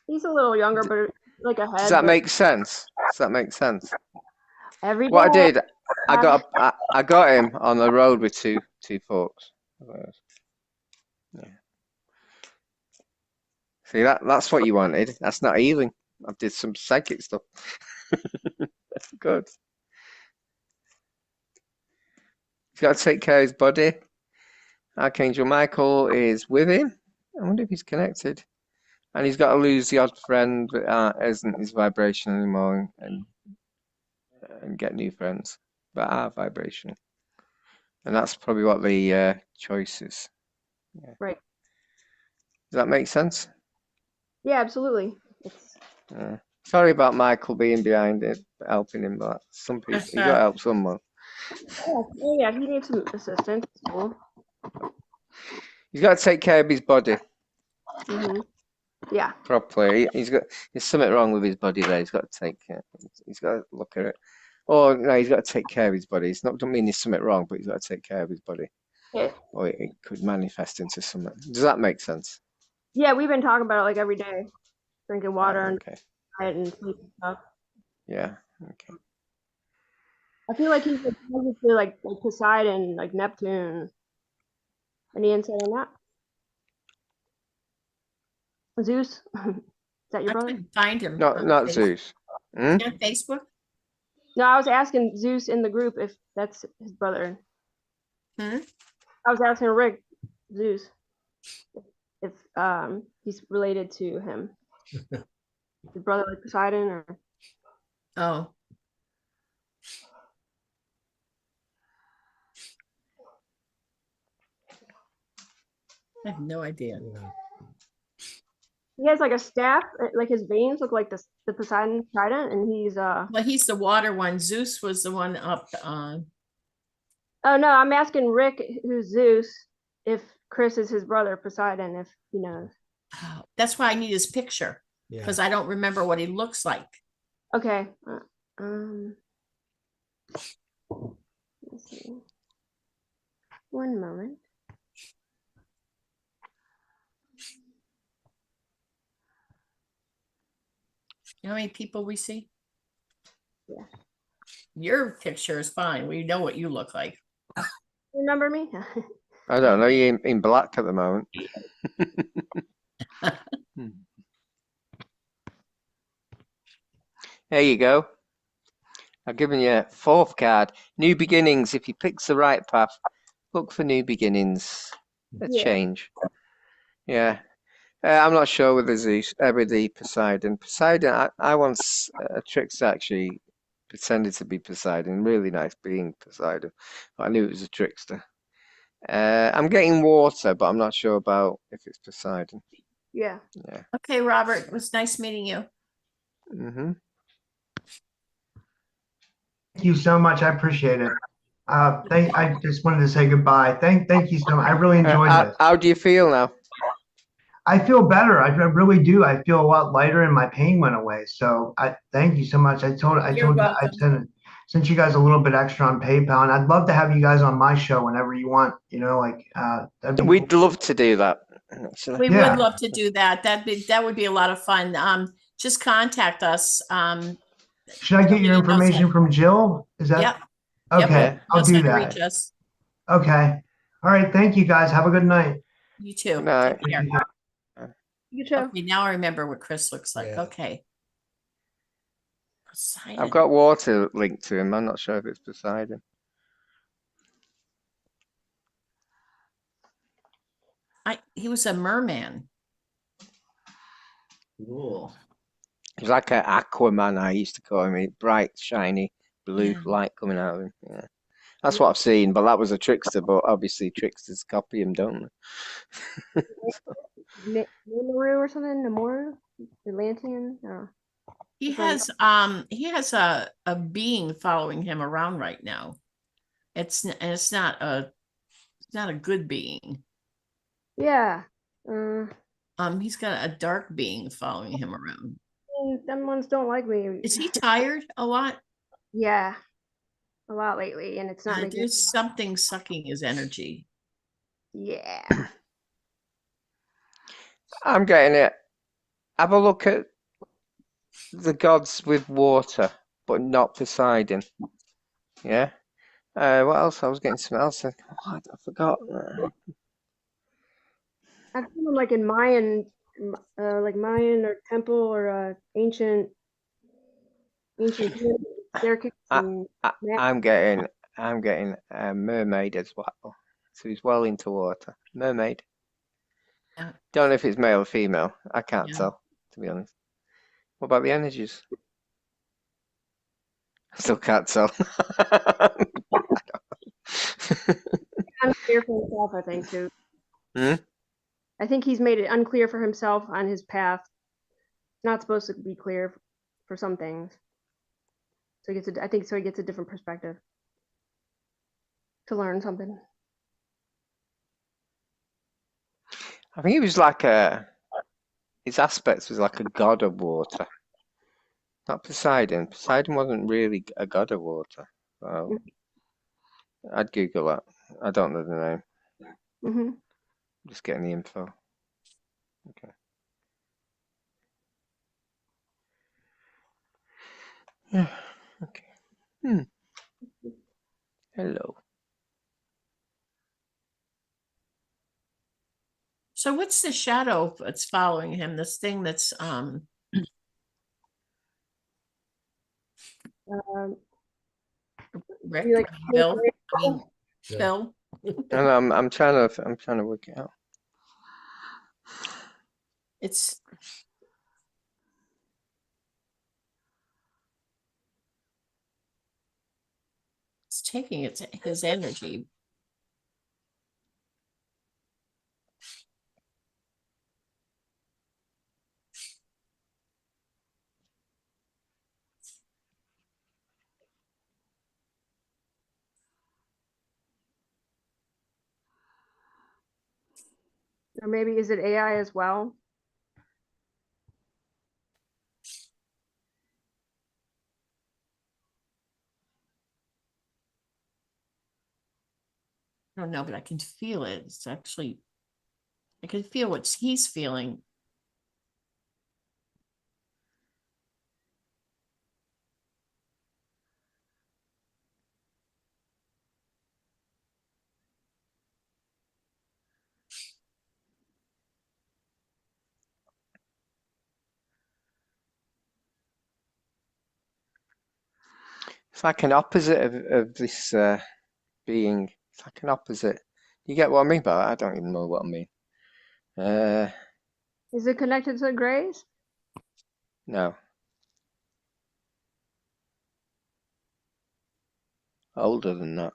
He's a little younger, but like ahead. Does that make sense? Does that make sense? Every day. What I did, I got him on the road with two forks. Yeah. See, that's what you wanted. That's not healing. I did some psychic stuff. Good. He's got to take care of his body. Archangel Michael is with him. I wonder if he's connected. And he's got to lose the odd friend that isn't his vibration anymore, and get new friends that are vibrational. And that's probably what the choice is. Yeah. Right. Does that make sense? Yeah, absolutely. Sorry about Michael being behind it, helping him, but some people, you got to help someone. Oh, yeah, he needs some assistance. Cool. He's got to take care of his body. Yeah. Properly. There's something wrong with his body there. He's got to he's got to look at it. Or no, he's got to take care of his body. It's not, don't mean there's something wrong, but he's got to take care of his body. Yeah. Or it could manifest into something. Does that make sense? Yeah, we've been talking about it like every day. Drinking water and diet and sleep and stuff. Yeah. Okay. I feel like he's like Poseidon, like Neptune. Any insight on that? Zeus? Is that your brother? Find him. Not Zeus. On Facebook? No, I was asking Zeus in the group if that's his brother. I was asking Rick, Zeus, if he's related to him. His brother like Poseidon or? Oh. I have no idea. Yeah. He has like a staff, like his veins look like the Poseidon trident, and he's Well, he's the water one. Zeus was the one up on. Oh no, I'm asking Rick, who's Zeus, if Chris is his brother Poseidon, if he knows. Oh, that's why I need his picture Yeah. because I don't remember what he looks like. Okay. Let's see. One moment. You know how many people we see? Yeah. Your picture is fine. We know what you look like. Remember me? I don't know. You're in black at the moment. There you go. I've given you a fourth card. New beginnings. If he picks the right path, look for new beginnings. A Yeah. change. Yeah. I'm not sure with the Zeus, with the Poseidon. Poseidon, I once a trickster actually pretended to be Poseidon. Really nice being Poseidon. But I knew it was a trickster. I'm getting water, but I'm not sure about if it's Poseidon. Yeah. Yeah. Okay, Robert, it was nice meeting you. Mm-hmm. Thank you so much. I appreciate it. I just wanted to say goodbye. Thank you so much. I really enjoyed this. How do you feel now? I feel better. I really do. I feel a lot lighter and my pain went away. So I thank you so much. I welcome. sent you guys a little bit extra on PayPal, and I'd love to have you guys on my show whenever you want. That'd be We'd cool. love to do that. Actually. We Yeah. would love to do that. That would be a lot of fun. Just contact us. Should I get your Nobody knows information from Jill? Is that Yep. okay? Yep. I'll Knows do how to that. reach us. Okay. All right. Thank you guys. Have a good night. You too. Good night. Take care. You too. Okay, now I remember what Chris looks like. Yeah. Okay. Poseidon. I've got water linked to him. I'm not sure if it's Poseidon. He was a merman. Cool. He's like an Aquaman, I used to call him. Bright, shiny, blue Yeah. light coming out of him. Yeah. That's what I've seen, but that was a trickster. But obviously, tricksters copy him, don't they? Namoru or something? Namoru? Atlantean? Oh. He has a being following him around right now. It's not a good being. Yeah. He's got a dark being following him around. Them ones don't like me. Is he tired a lot? Yeah. A lot lately, and it's not making. There's something sucking his energy. Yeah. I'm getting it. Have a look at the gods with water, but not Poseidon. Yeah. What else? I was getting something else. What? I forgot. I've seen them like in Mayan or temple or ancient staircase. I'm getting a mermaid as well. So he's well into water. Mermaid. Yeah. Don't know if it's male or female. I can't Yeah. tell, to be honest. What about the energies? I still can't tell. Unclear for himself, I think too. Hmm? I think he's made it unclear for himself on his path. It's not supposed to be clear for some things. So he gets a different perspective to learn something. I think he was his aspects was like a god of water. Not Poseidon. Poseidon wasn't really a god of water. So I'd Google that. I don't know the name. Mm-hmm. Just getting the info. Okay. Yeah. Okay. Hello. So what's the shadow that's following him? This thing that's Rick, You like Bill, I mean, Yeah. Bill. And I'm trying to work it out. It's taking his energy. Or maybe is it AI as well? I don't know, but I can feel it. It's actually, I can feel what he's feeling. It's like an opposite of this being. It's like an opposite. You get what I mean by that? I don't even know what I mean. Is it connected to the Greys? No. Older than that.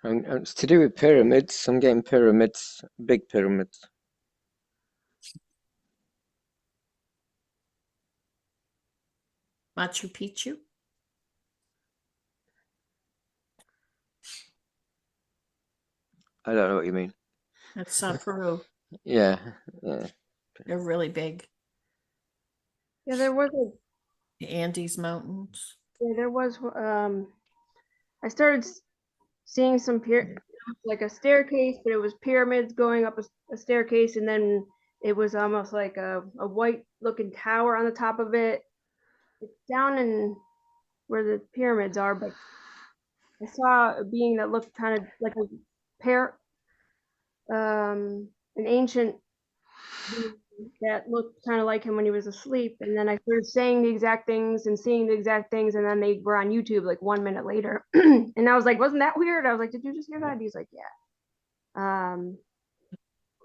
And it's to do with pyramids. I'm getting pyramids, big pyramids. Machu Picchu. I don't know what you mean. That's Peru. Yeah, yeah. They're really big. Yeah, there was a The Andes Mountains. yeah, there was I started seeing some like a staircase, but it was pyramids going up a staircase, and then it was almost like a white looking tower on the top of it. It's down in where the pyramids are, but I saw a being that looked kind of like a pair an ancient being that looked kind of like him when he was asleep, and then I started saying the exact things and seeing the exact things, and then they were on YouTube like 1 minute later. And I was like, wasn't that weird? I was like, did you just hear that? He's like, yeah.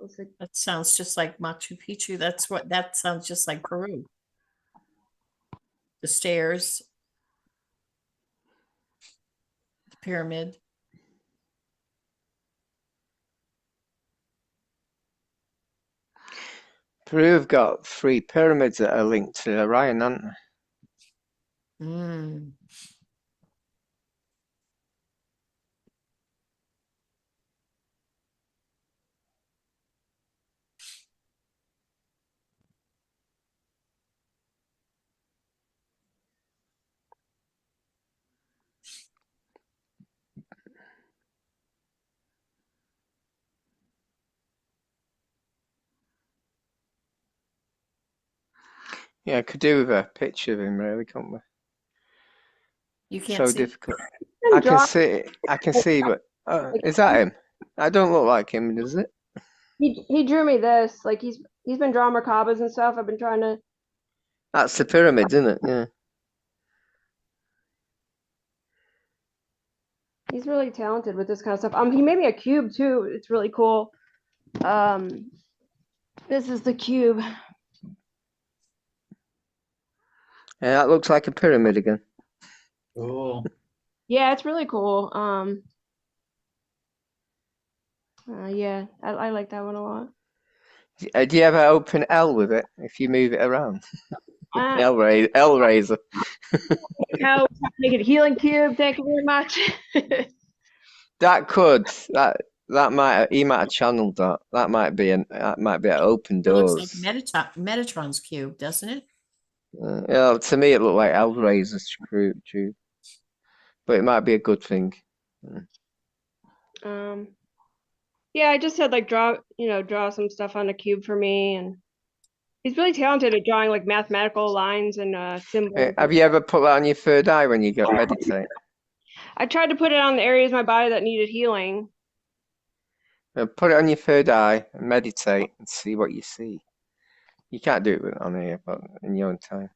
It's like, That sounds just like Machu Picchu. That sounds just like Peru. The stairs, the pyramid. Peru have got 3 pyramids that are linked to Orion, aren't they? Mm. Yeah, could do with a picture of him, really, can't we? You can't So see. difficult. and I can draw, see, but is that him? I don't look like him, does it? he drew me this. Like he's been drawing merkabas and stuff. I've been trying to. That's the pyramids, isn't it? Yeah. He's really talented with this kind of stuff. He made me a cube too. It's really cool. This is the cube. Yeah, that looks like a pyramid again. Cool. Yeah, it's really cool. Yeah, I like that one a lot. Do you ever open L with it if you move it around? Uh, L raiser. How make it a healing cube? Thank you very much. That might he might have channeled that. That might be an open It looks like doors. Metatron's cube, doesn't it? Yeah, to me it looked like L raiser's screw tube, but it might be a good thing. Yeah, I just said like draw some stuff on a cube for me, and he's really talented at drawing like mathematical lines and symbols. Have you ever put that on your third eye when you go meditate? I tried to put it on the areas of my body that needed healing. Put it on your third eye and meditate and see what you see. You can't do it on here, but in your own time.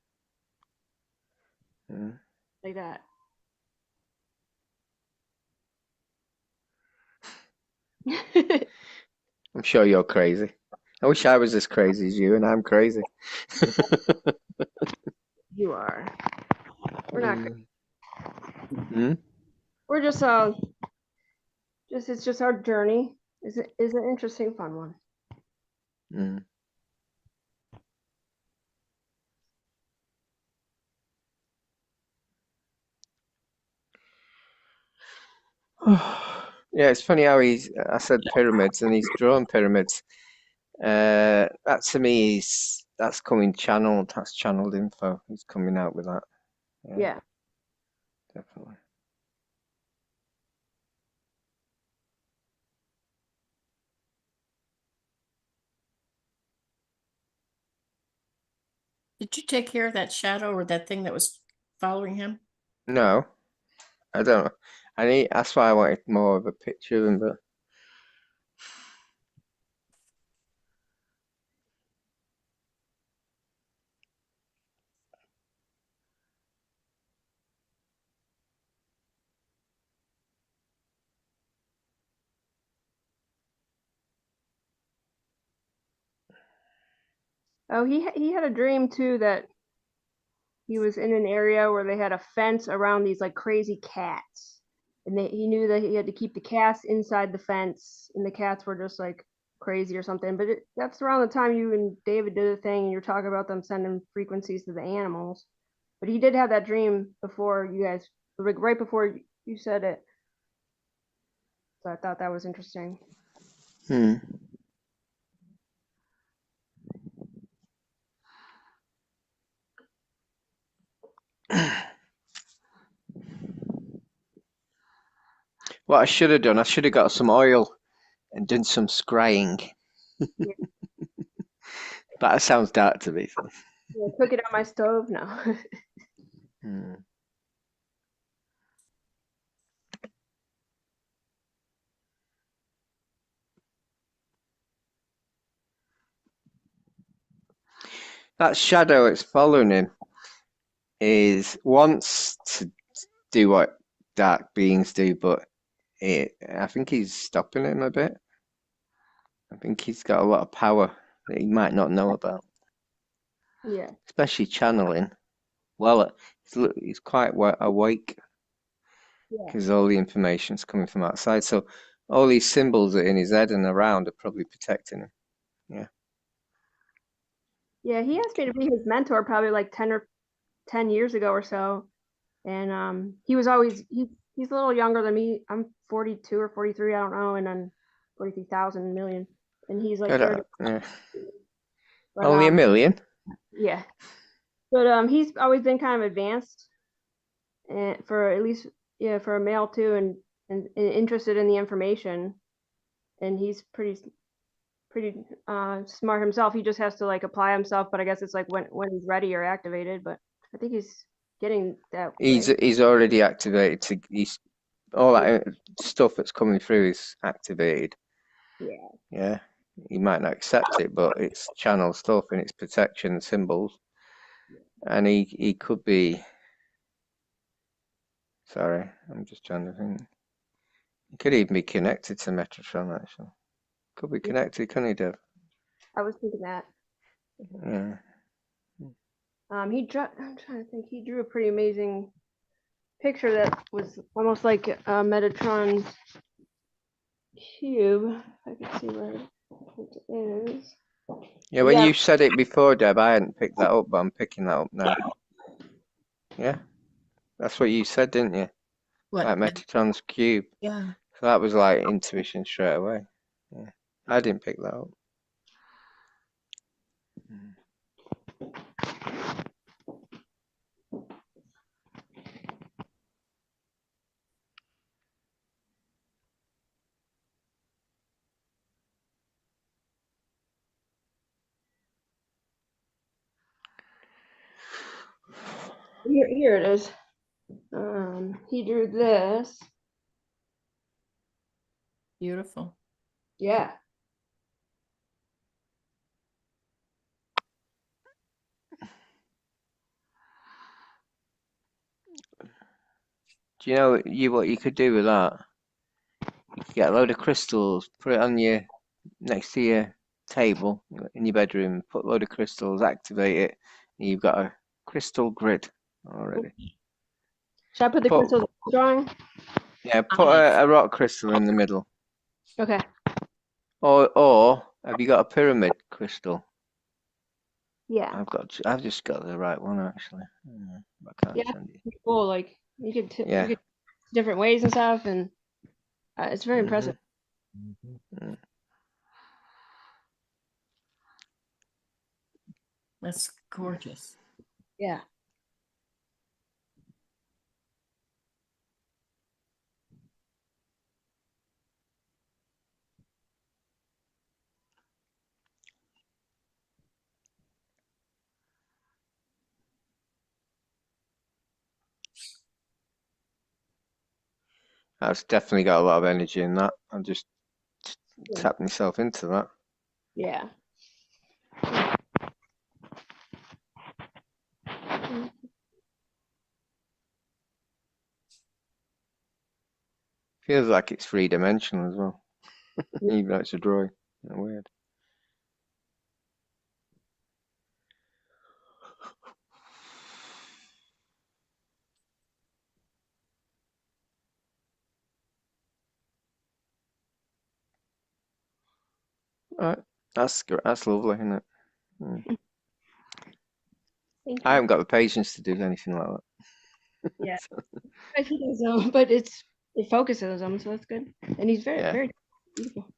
Like that. I'm sure you're crazy. I wish I was as crazy as you, and I'm crazy. You are. We're not crazy. Hmm? We're just it's just our journey. is an interesting, fun one. Mm. Yeah, it's funny how I said pyramids and he's drawn pyramids. That to me that's coming channeled. That's channeled info. He's coming out with that. Yeah. Definitely. Did you take care of that shadow or that thing that was following him? No, I don't know. That's why I wanted more of a picture of him, but Oh, he had a dream too that he was in an area where they had a fence around these like crazy cats, and he knew that he had to keep the cats inside the fence, and the cats were just like crazy or something. But that's around the time you and David did a thing, and you're talking about them sending frequencies to the animals. But he did have that dream before you guys, like right before you said it. So I thought that was interesting. hmm. What I should have done, I should have got some oil and done some scrying. Yeah. That sounds dark to me. Yeah, cook it on my stove now. Hmm. That shadow that's following him wants to do what dark beings do, but I think he's stopping him a bit. I think he's got a lot of power that he might not know about, Yeah. especially channeling. Well, he's quite awake Yeah. because all the information's coming from outside. So all these symbols that are in his head and around are probably protecting him. Yeah. Yeah, he asked me to be his mentor probably like 10 years ago or so. And he was always he's a little younger than me. I'm 42 or 43, I don't know, and then 43,000 million. And he's like 30. Yeah. But Only a million. yeah. But he's always been kind of advanced and for at least for a male too, and interested in the information. And he's pretty smart himself. He just has to like apply himself, but I guess it's like when he's ready or activated. But I think he's getting that way. He's already activated. He's all that stuff that's coming through is activated. Yeah. Yeah. He might not accept it, but it's channel stuff and it's protection symbols. And he could be. Sorry, I'm just trying to think. He could even be connected to Metatron, actually. Could be connected, couldn't he, Deb? I was thinking that. Yeah. I'm trying to think. He drew a pretty amazing picture that was almost like Metatron's cube. If I can see where it is. Yeah, when Yeah. you said it before, Deb, I hadn't picked that up, but I'm picking that up now. Yeah, that's what you said, didn't you? What? Like Metatron's cube. Yeah. So that was like intuition straight away. Yeah, I didn't pick that up. Here it is. He drew this. Beautiful. Yeah. Do you know what you could do with that? You could get a load of crystals, put it on next to your table in your bedroom, put a load of crystals, activate it, and you've got a crystal grid already. Should I put the crystals drawing? Yeah, put a rock crystal in the middle. Okay. Or have you got a pyramid crystal? Yeah. I've just got the right one actually. I can't Yeah. send you. Pretty cool. Like you could Yeah. you could different ways and stuff, and it's very impressive. Mm. That's gorgeous. Yeah. That's definitely got a lot of energy in that. I'm just Yeah. tapping myself into that. Yeah. Feels like it's three-dimensional as well. Yeah. Even though it's a drawing. Weird. All right. That's lovely, isn't it? Thank I you. haven't got the patience to do anything like that. Yeah. He does, but it focuses him, so that's good. And he's very, Yeah. very beautiful.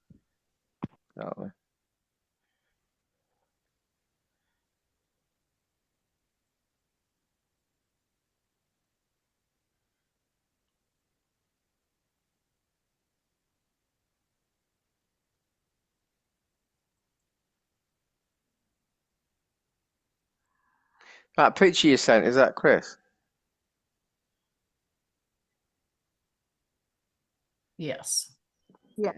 Exactly. That picture you sent, is that Chris? Yes. Yes.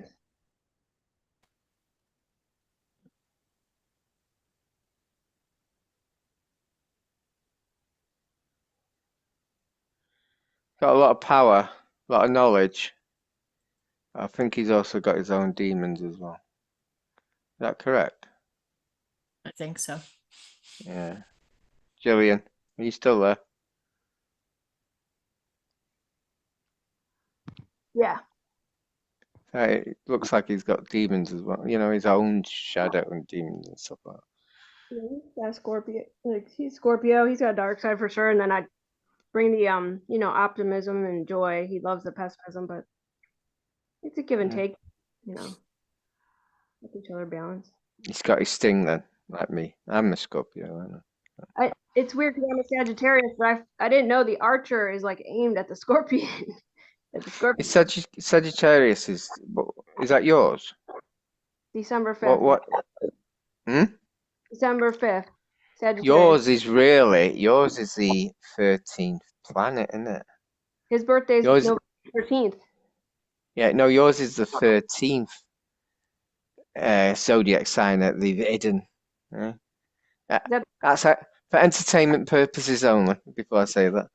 Got a lot of power, a lot of knowledge. I think he's also got his own demons as well. Is that correct? I think so. Yeah. Jillian, are you still there? Yeah. It looks like he's got demons as well. You know, his own shadow and demons and stuff like that. Yeah, he's got Scorpio. Like he's Scorpio. He's got a dark side for sure. And then I bring the optimism and joy. He loves the pessimism, but it's a give and Yeah. take. With each other balance. He's got his sting then, like me. I'm a Scorpio, aren't I? It's weird because I'm a Sagittarius, but I didn't know the archer is like aimed at the scorpion. At the scorpion. Sagittarius is that yours? December 5th. What? Hmm? December 5th. Sagittarius. Yours is the 13th planet, isn't it? His birthday's Yours, November 13th. yeah, no, yours is the 13th zodiac sign that they've hidden. Yeah? That's for entertainment purposes only, before I say that.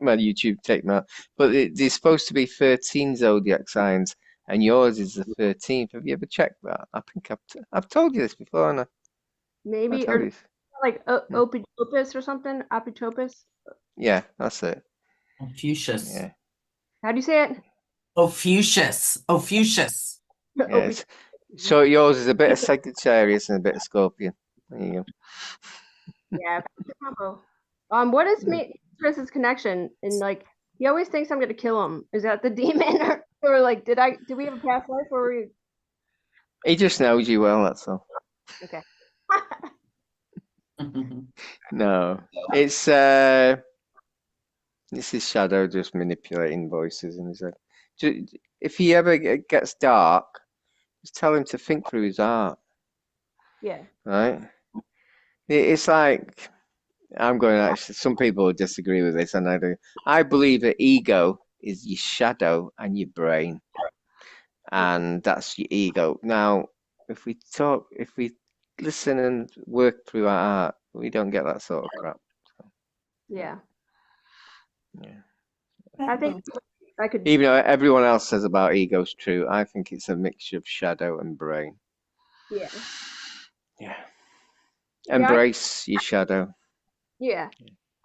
My YouTube take that. But there's supposed to be 13 zodiac signs, and yours is the 13th. Have you ever checked that? I think I've told you this before, haven't I? Maybe, I told or you. like Opitopus or something. Opitopus. Yeah, that's it. Ophiuchus. Yeah. How do you say it? Ophiuchus. Ophiuchus. Yes. So yours is a bit of Sagittarius and a bit of Scorpion. There you go. Yeah, it's a combo. What is Chris's connection? And like, he always thinks I'm gonna kill him. Is that the demon, or like, did we have a past life where we? He just knows you well, that's all. Okay. No, it's this is Shadow just manipulating voices in his head. If he ever gets dark, just tell him to think through his art. Yeah. Right? It's like I'm going to actually. Some people will disagree with this, and I do. I believe that ego is your shadow and your brain, and that's your ego. Now, if we listen and work through our art, we don't get that sort of crap. Yeah. Yeah. I think I could. Even though everyone else says about ego's true, I think it's a mixture of shadow and brain. Yeah. Yeah. Embrace your shadow. Yeah.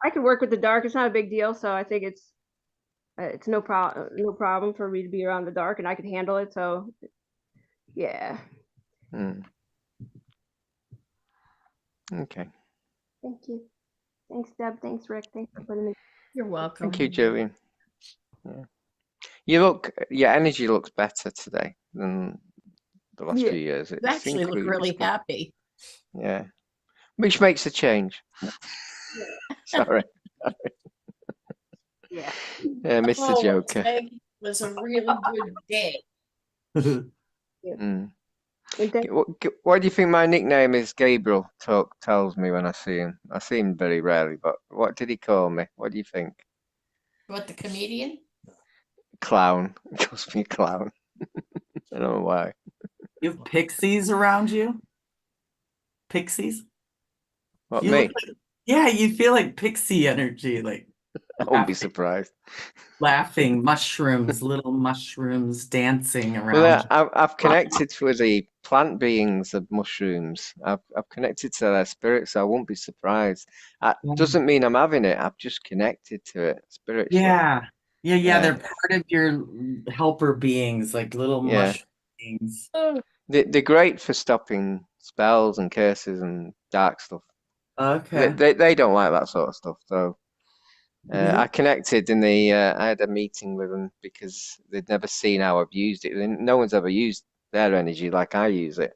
I could work with the dark. It's not a big deal, so I think it's no problem for me to be around the dark, and I could handle it. So Yeah. Mm. Okay. Thank you. Thanks, Deb. Thanks, Rick. Thanks for putting me. You're welcome. Thank you, Jillian. Yeah. Your energy looks better today than the last Yeah. few years. You actually look really happy. Yeah. Which makes a change. Sorry. Yeah. Mr. Oh, Joker. today was a really good day. Mm. And thank- Why do you think my nickname is Gabriel? Tells me when I see him. I see him very rarely, but what did he call me? What do you think? What, the comedian? Clown. He calls me clown. I don't know why. You have pixies around you? Pixies? What, You me? look like, yeah, you feel like pixie energy, like I won't be surprised. laughing, mushrooms, little mushrooms dancing around Well, you. I've connected with the plant beings of mushrooms. I've connected to their spirits, so I won't be surprised. Doesn't mean I'm having it. I've just connected to it spiritually. Yeah, they're part of your helper beings, like little mushroom beings. They're great for stopping spells and curses and dark stuff. Okay. They don't like that sort of stuff, so I connected in the I had a meeting with them because they'd never seen how I've used it. No one's ever used their energy like I use it,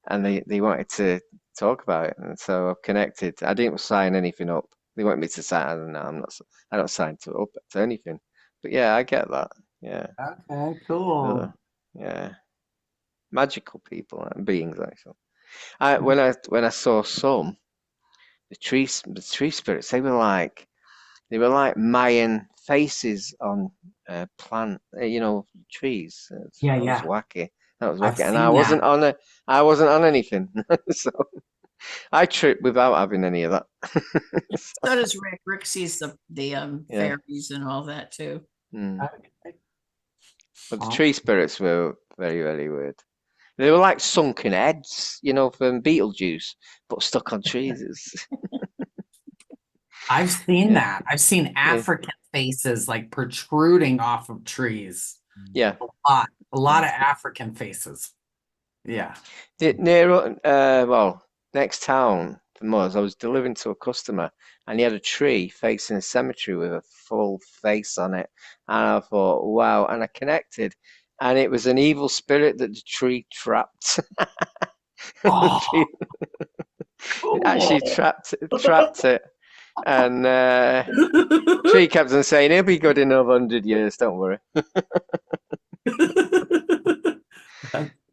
and they wanted to talk about it, and so I've connected. I didn't sign anything up. They want me to sign. I don't know. I don't sign up to anything. But yeah, I get that. Yeah. Okay, cool. Yeah. Magical people and beings actually. When I saw some the tree spirits, they were like Mayan faces on plant, trees. Yeah, That was yeah. wacky. That was I've wacky, and seen I wasn't that. I wasn't on anything, so I tripped without having any of that. So does Rick. Rick sees the Yeah. fairies and all that too. Okay. But the tree spirits were very, very weird. They were like sunken heads, from Beetlejuice, but stuck on trees. I've seen Yeah. that. I've seen African faces like protruding off of trees. Yeah. A lot of African faces. Yeah. Next town from us, I was delivering to a customer, and he had a tree facing a cemetery with a full face on it, and I thought, wow, and I connected, and it was an evil spirit that the tree trapped. Oh, It actually trapped it, and tree kept on saying, "He'll be good in another 100 years. Don't worry."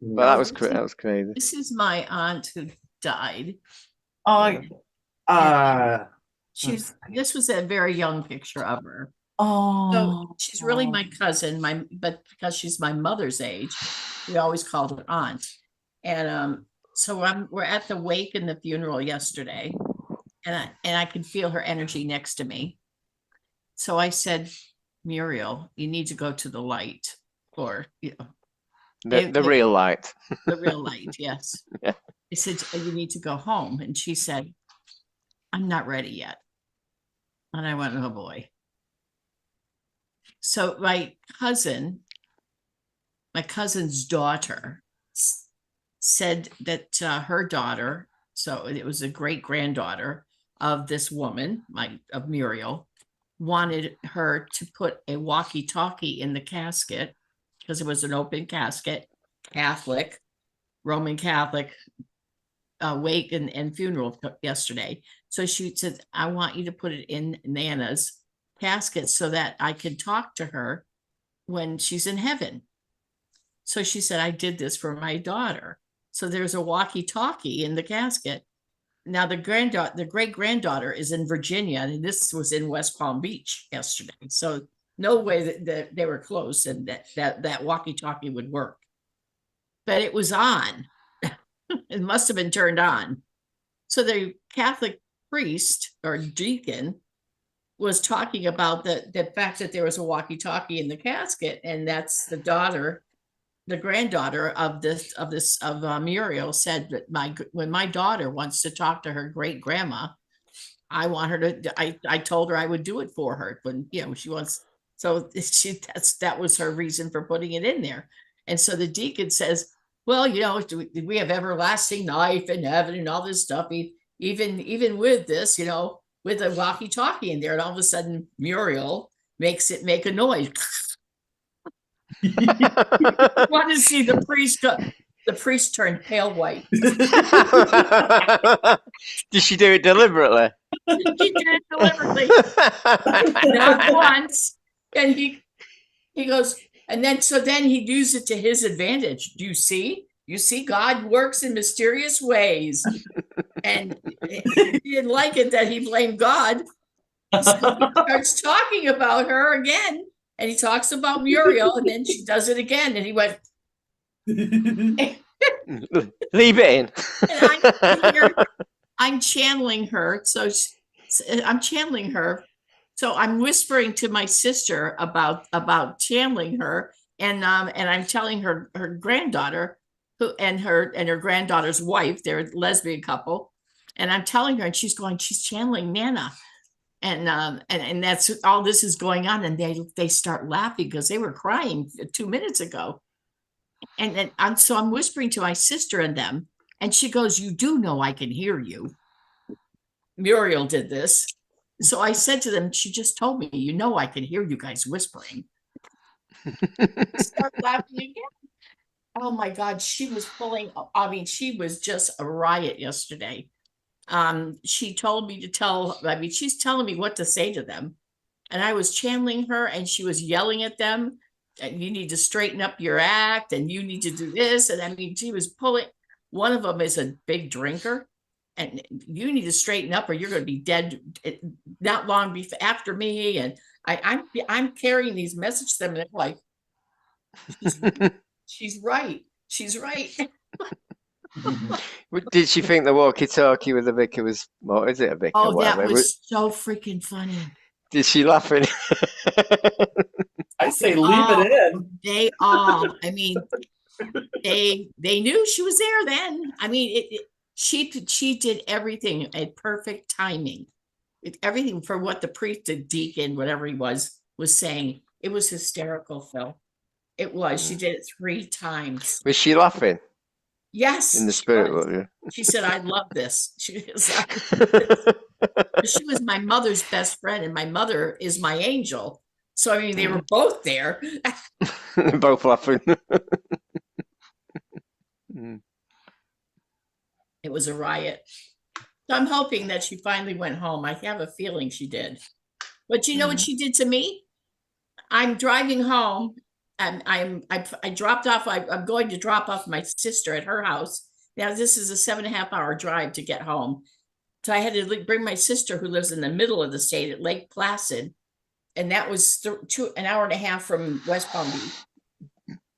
But that was crazy. This is my aunt who died. This was a very young picture of her. So she's really my cousin, but because she's my mother's age, we always called her aunt. And so we're at the wake and the funeral yesterday, and I could feel her energy next to me. So I said, Muriel, you need to go to the light, or the real light. The real light, yes. Yeah. I said, you need to go home. And she said, I'm not ready yet. And I went, oh boy. So my cousin's daughter said that her daughter, so it was a great granddaughter of this woman, of Muriel, wanted her to put a walkie-talkie in the casket because it was an open casket, Catholic, Roman Catholic, wake and funeral yesterday. So she said, I want you to put it in Nana's casket so that I can talk to her when she's in heaven. So she said, I did this for my daughter. So there's a walkie-talkie in the casket. Now the great granddaughter is in Virginia, and this was in West Palm Beach yesterday. So no way that they were close and that walkie-talkie would work. But it was on. It must have been turned on. So the Catholic priest or deacon was talking about the fact that there was a walkie-talkie in the casket, and that's the granddaughter of Muriel said that when my daughter wants to talk to her great grandma, I want her to. I told her I would do it for her when she wants. So that was her reason for putting it in there. And so the deacon says, well, do we have everlasting life in heaven and all this stuff. Even with this, with a walkie-talkie in there, and all of a sudden Muriel makes it make a noise. Want to see the priest turn pale white. Did she do it deliberately? She did it deliberately, not once. And he goes, and then he used it to his advantage. Do you see? You see, God works in mysterious ways. And he didn't like it that he blamed God. So he starts talking about her again. And he talks about Muriel, and then she does it again. And he went, Leave it in. and I'm channeling her. So I'm channeling her. So I'm whispering to my sister about channeling her. And I'm telling her granddaughter and her granddaughter's wife, they're a lesbian couple. And I'm telling her, and she's channeling Nana. And that's all this is going on. And they start laughing because they were crying 2 minutes ago. And then I'm whispering to my sister and them, and she goes, "You do know I can hear you." Muriel did this. So I said to them, she just told me, I can hear you guys whispering. Start laughing again. Oh my God, she was she was just a riot yesterday. She told me she's telling me what to say to them. And I was channeling her, and she was yelling at them, and you need to straighten up your act, and you need to do this. And she was pulling, one of them is a big drinker, and you need to straighten up or you're going to be dead not long after me. And I'm carrying these messages to them, and they're like, she's right. She's right. Did she think the walkie-talkie with the vicar was, what is it, a vicar? Oh, that was so freaking funny. Did she laugh in? I say leave it in. They all, they knew she was there then. She did everything at perfect timing. Everything for what the priest, the deacon, whatever he was saying. It was hysterical, Phil. It was. She did it 3 times. Was she laughing? Yes. In the spirit, yeah. She said, "I love this." She was my mother's best friend, and my mother is my angel. So they were both there. Both laughing. It was a riot. So I'm hoping that she finally went home. I have a feeling she did. But you know what she did to me? I'm driving home, and I dropped off. I'm going to drop off my sister at her house. Now this is a 7.5 hour drive to get home. So I had to bring my sister, who lives in the middle of the state at Lake Placid, and that was an hour and a half from West Palm Beach.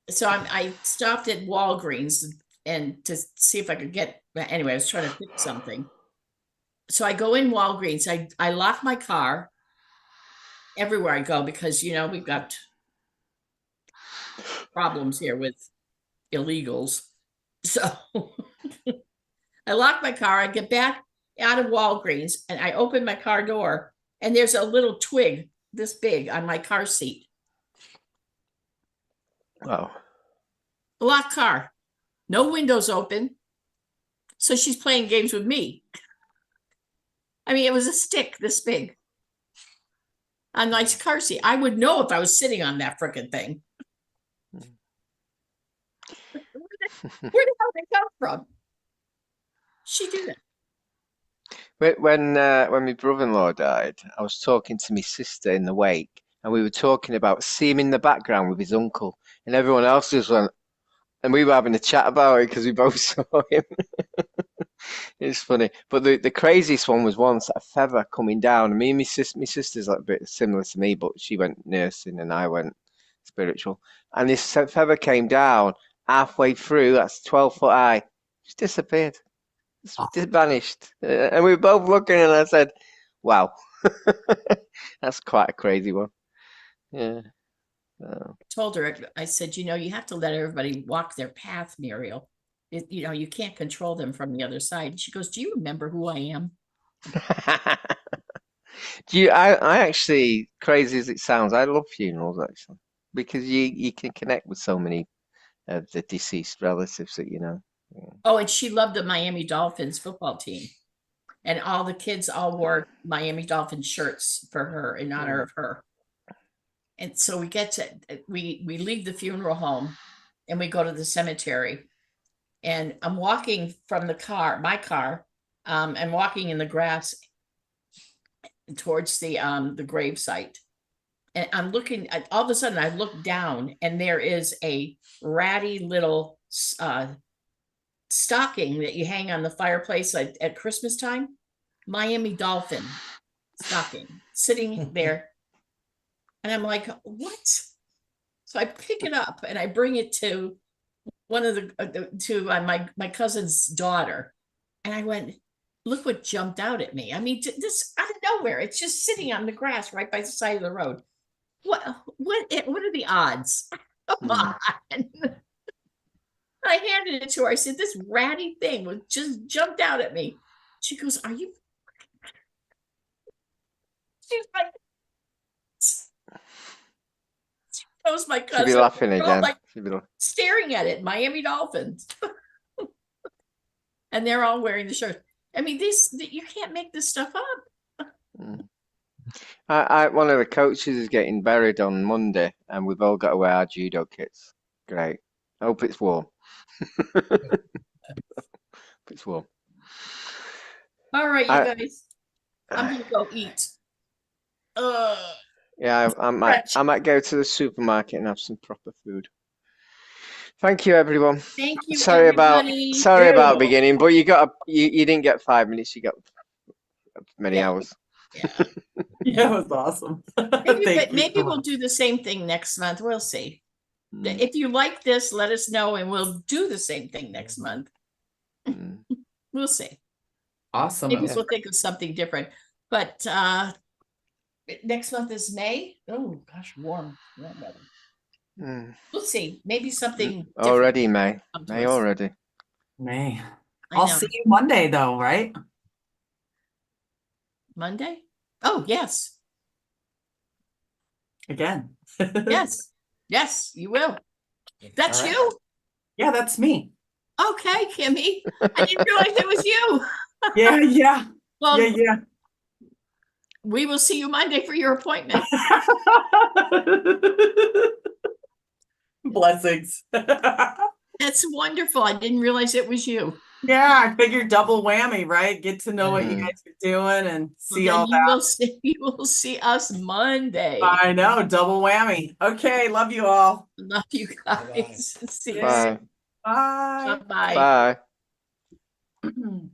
So I stopped at Walgreens and to see if I could get. Anyway, I was trying to fix something. So I go in Walgreens. I lock my car everywhere I go because we've got problems here with illegals. So I lock my car. I get back out of Walgreens and I open my car door, and there's a little twig this big on my car seat. Wow. Locked car, no windows open. So she's playing games with me. It was a stick this big on my car seat. I would know if I was sitting on that frickin' thing. Where the hell did they come from? She did it. When my brother-in-law died, I was talking to my sister in the wake, and we were talking about seeing him in the background with his uncle, and everyone else just went, and we were having a chat about it because we both saw him. It's funny, but the craziest one was once a feather coming down. And my sister's like a bit similar to me, but she went nursing and I went spiritual. And this feather came down halfway through. That's 12 foot high. Just disappeared. Just vanished. And we were both looking, and I said, "Wow, that's quite a crazy one." Yeah. I told her, I said, you have to let everybody walk their path, Muriel. You can't control them from the other side. And she goes, "Do you remember who I am?" I actually, crazy as it sounds, I love funerals actually, because you can connect with so many the deceased relatives that you know. Yeah. Oh, and she loved the Miami Dolphins football team. And all the kids all wore Miami Dolphins shirts for her in honor of her. And so we get to we leave the funeral home and we go to the cemetery. And I'm walking from the car, my car. I'm walking in the grass towards the grave site. And I'm looking at, all of a sudden I look down and there is a ratty little stocking that you hang on the fireplace at Christmas time. Miami Dolphin stocking sitting there. And I'm like, what? So I pick it up and I bring it to one of my cousin's daughter. And I went, look what jumped out at me. I mean, this out of nowhere, it's just sitting on the grass right by the side of the road. What are the odds? Come on. I handed it to her. I said, this ratty thing just jumped out at me. She goes, are you? She's like, she knows my cousin. She'll be laughing We're all again. like staring at it, Miami Dolphins. And they're all wearing the shirts. I mean, you can't make this stuff up. One of the coaches is getting buried on Monday, and we've all got to wear our judo kits. Great. I hope it's warm. It's warm. All right, you guys. I'm gonna go eat. Yeah, I might go to the supermarket and have some proper food. Thank you, everyone. Thank you. Sorry everybody. about beginning, but you didn't get 5 minutes. You got many hours. Yeah. Yeah, it was awesome. Maybe we'll do the same thing next month. We'll see. If you like this, let us know, and we'll do the same thing next month. We'll see. Awesome. Maybe we'll think of something different. But next month is May. Oh gosh, warm weather. We'll see. Maybe something already May. May already. May. I'll see you Monday though, right? Monday? Oh, yes. Again. Yes, you will. That's All right. you? Yeah, that's me. Okay, Kimmy. I didn't realize it was you. Yeah. Well, yeah. We will see you Monday for your appointment. Blessings. That's wonderful. I didn't realize it was you. Yeah, I figured double whammy, right? Get to know what you guys are doing and see all that. You will see us Monday. I know, double whammy. Okay, love you all. Love you guys. See you Bye. soon. Bye. Bye. Bye.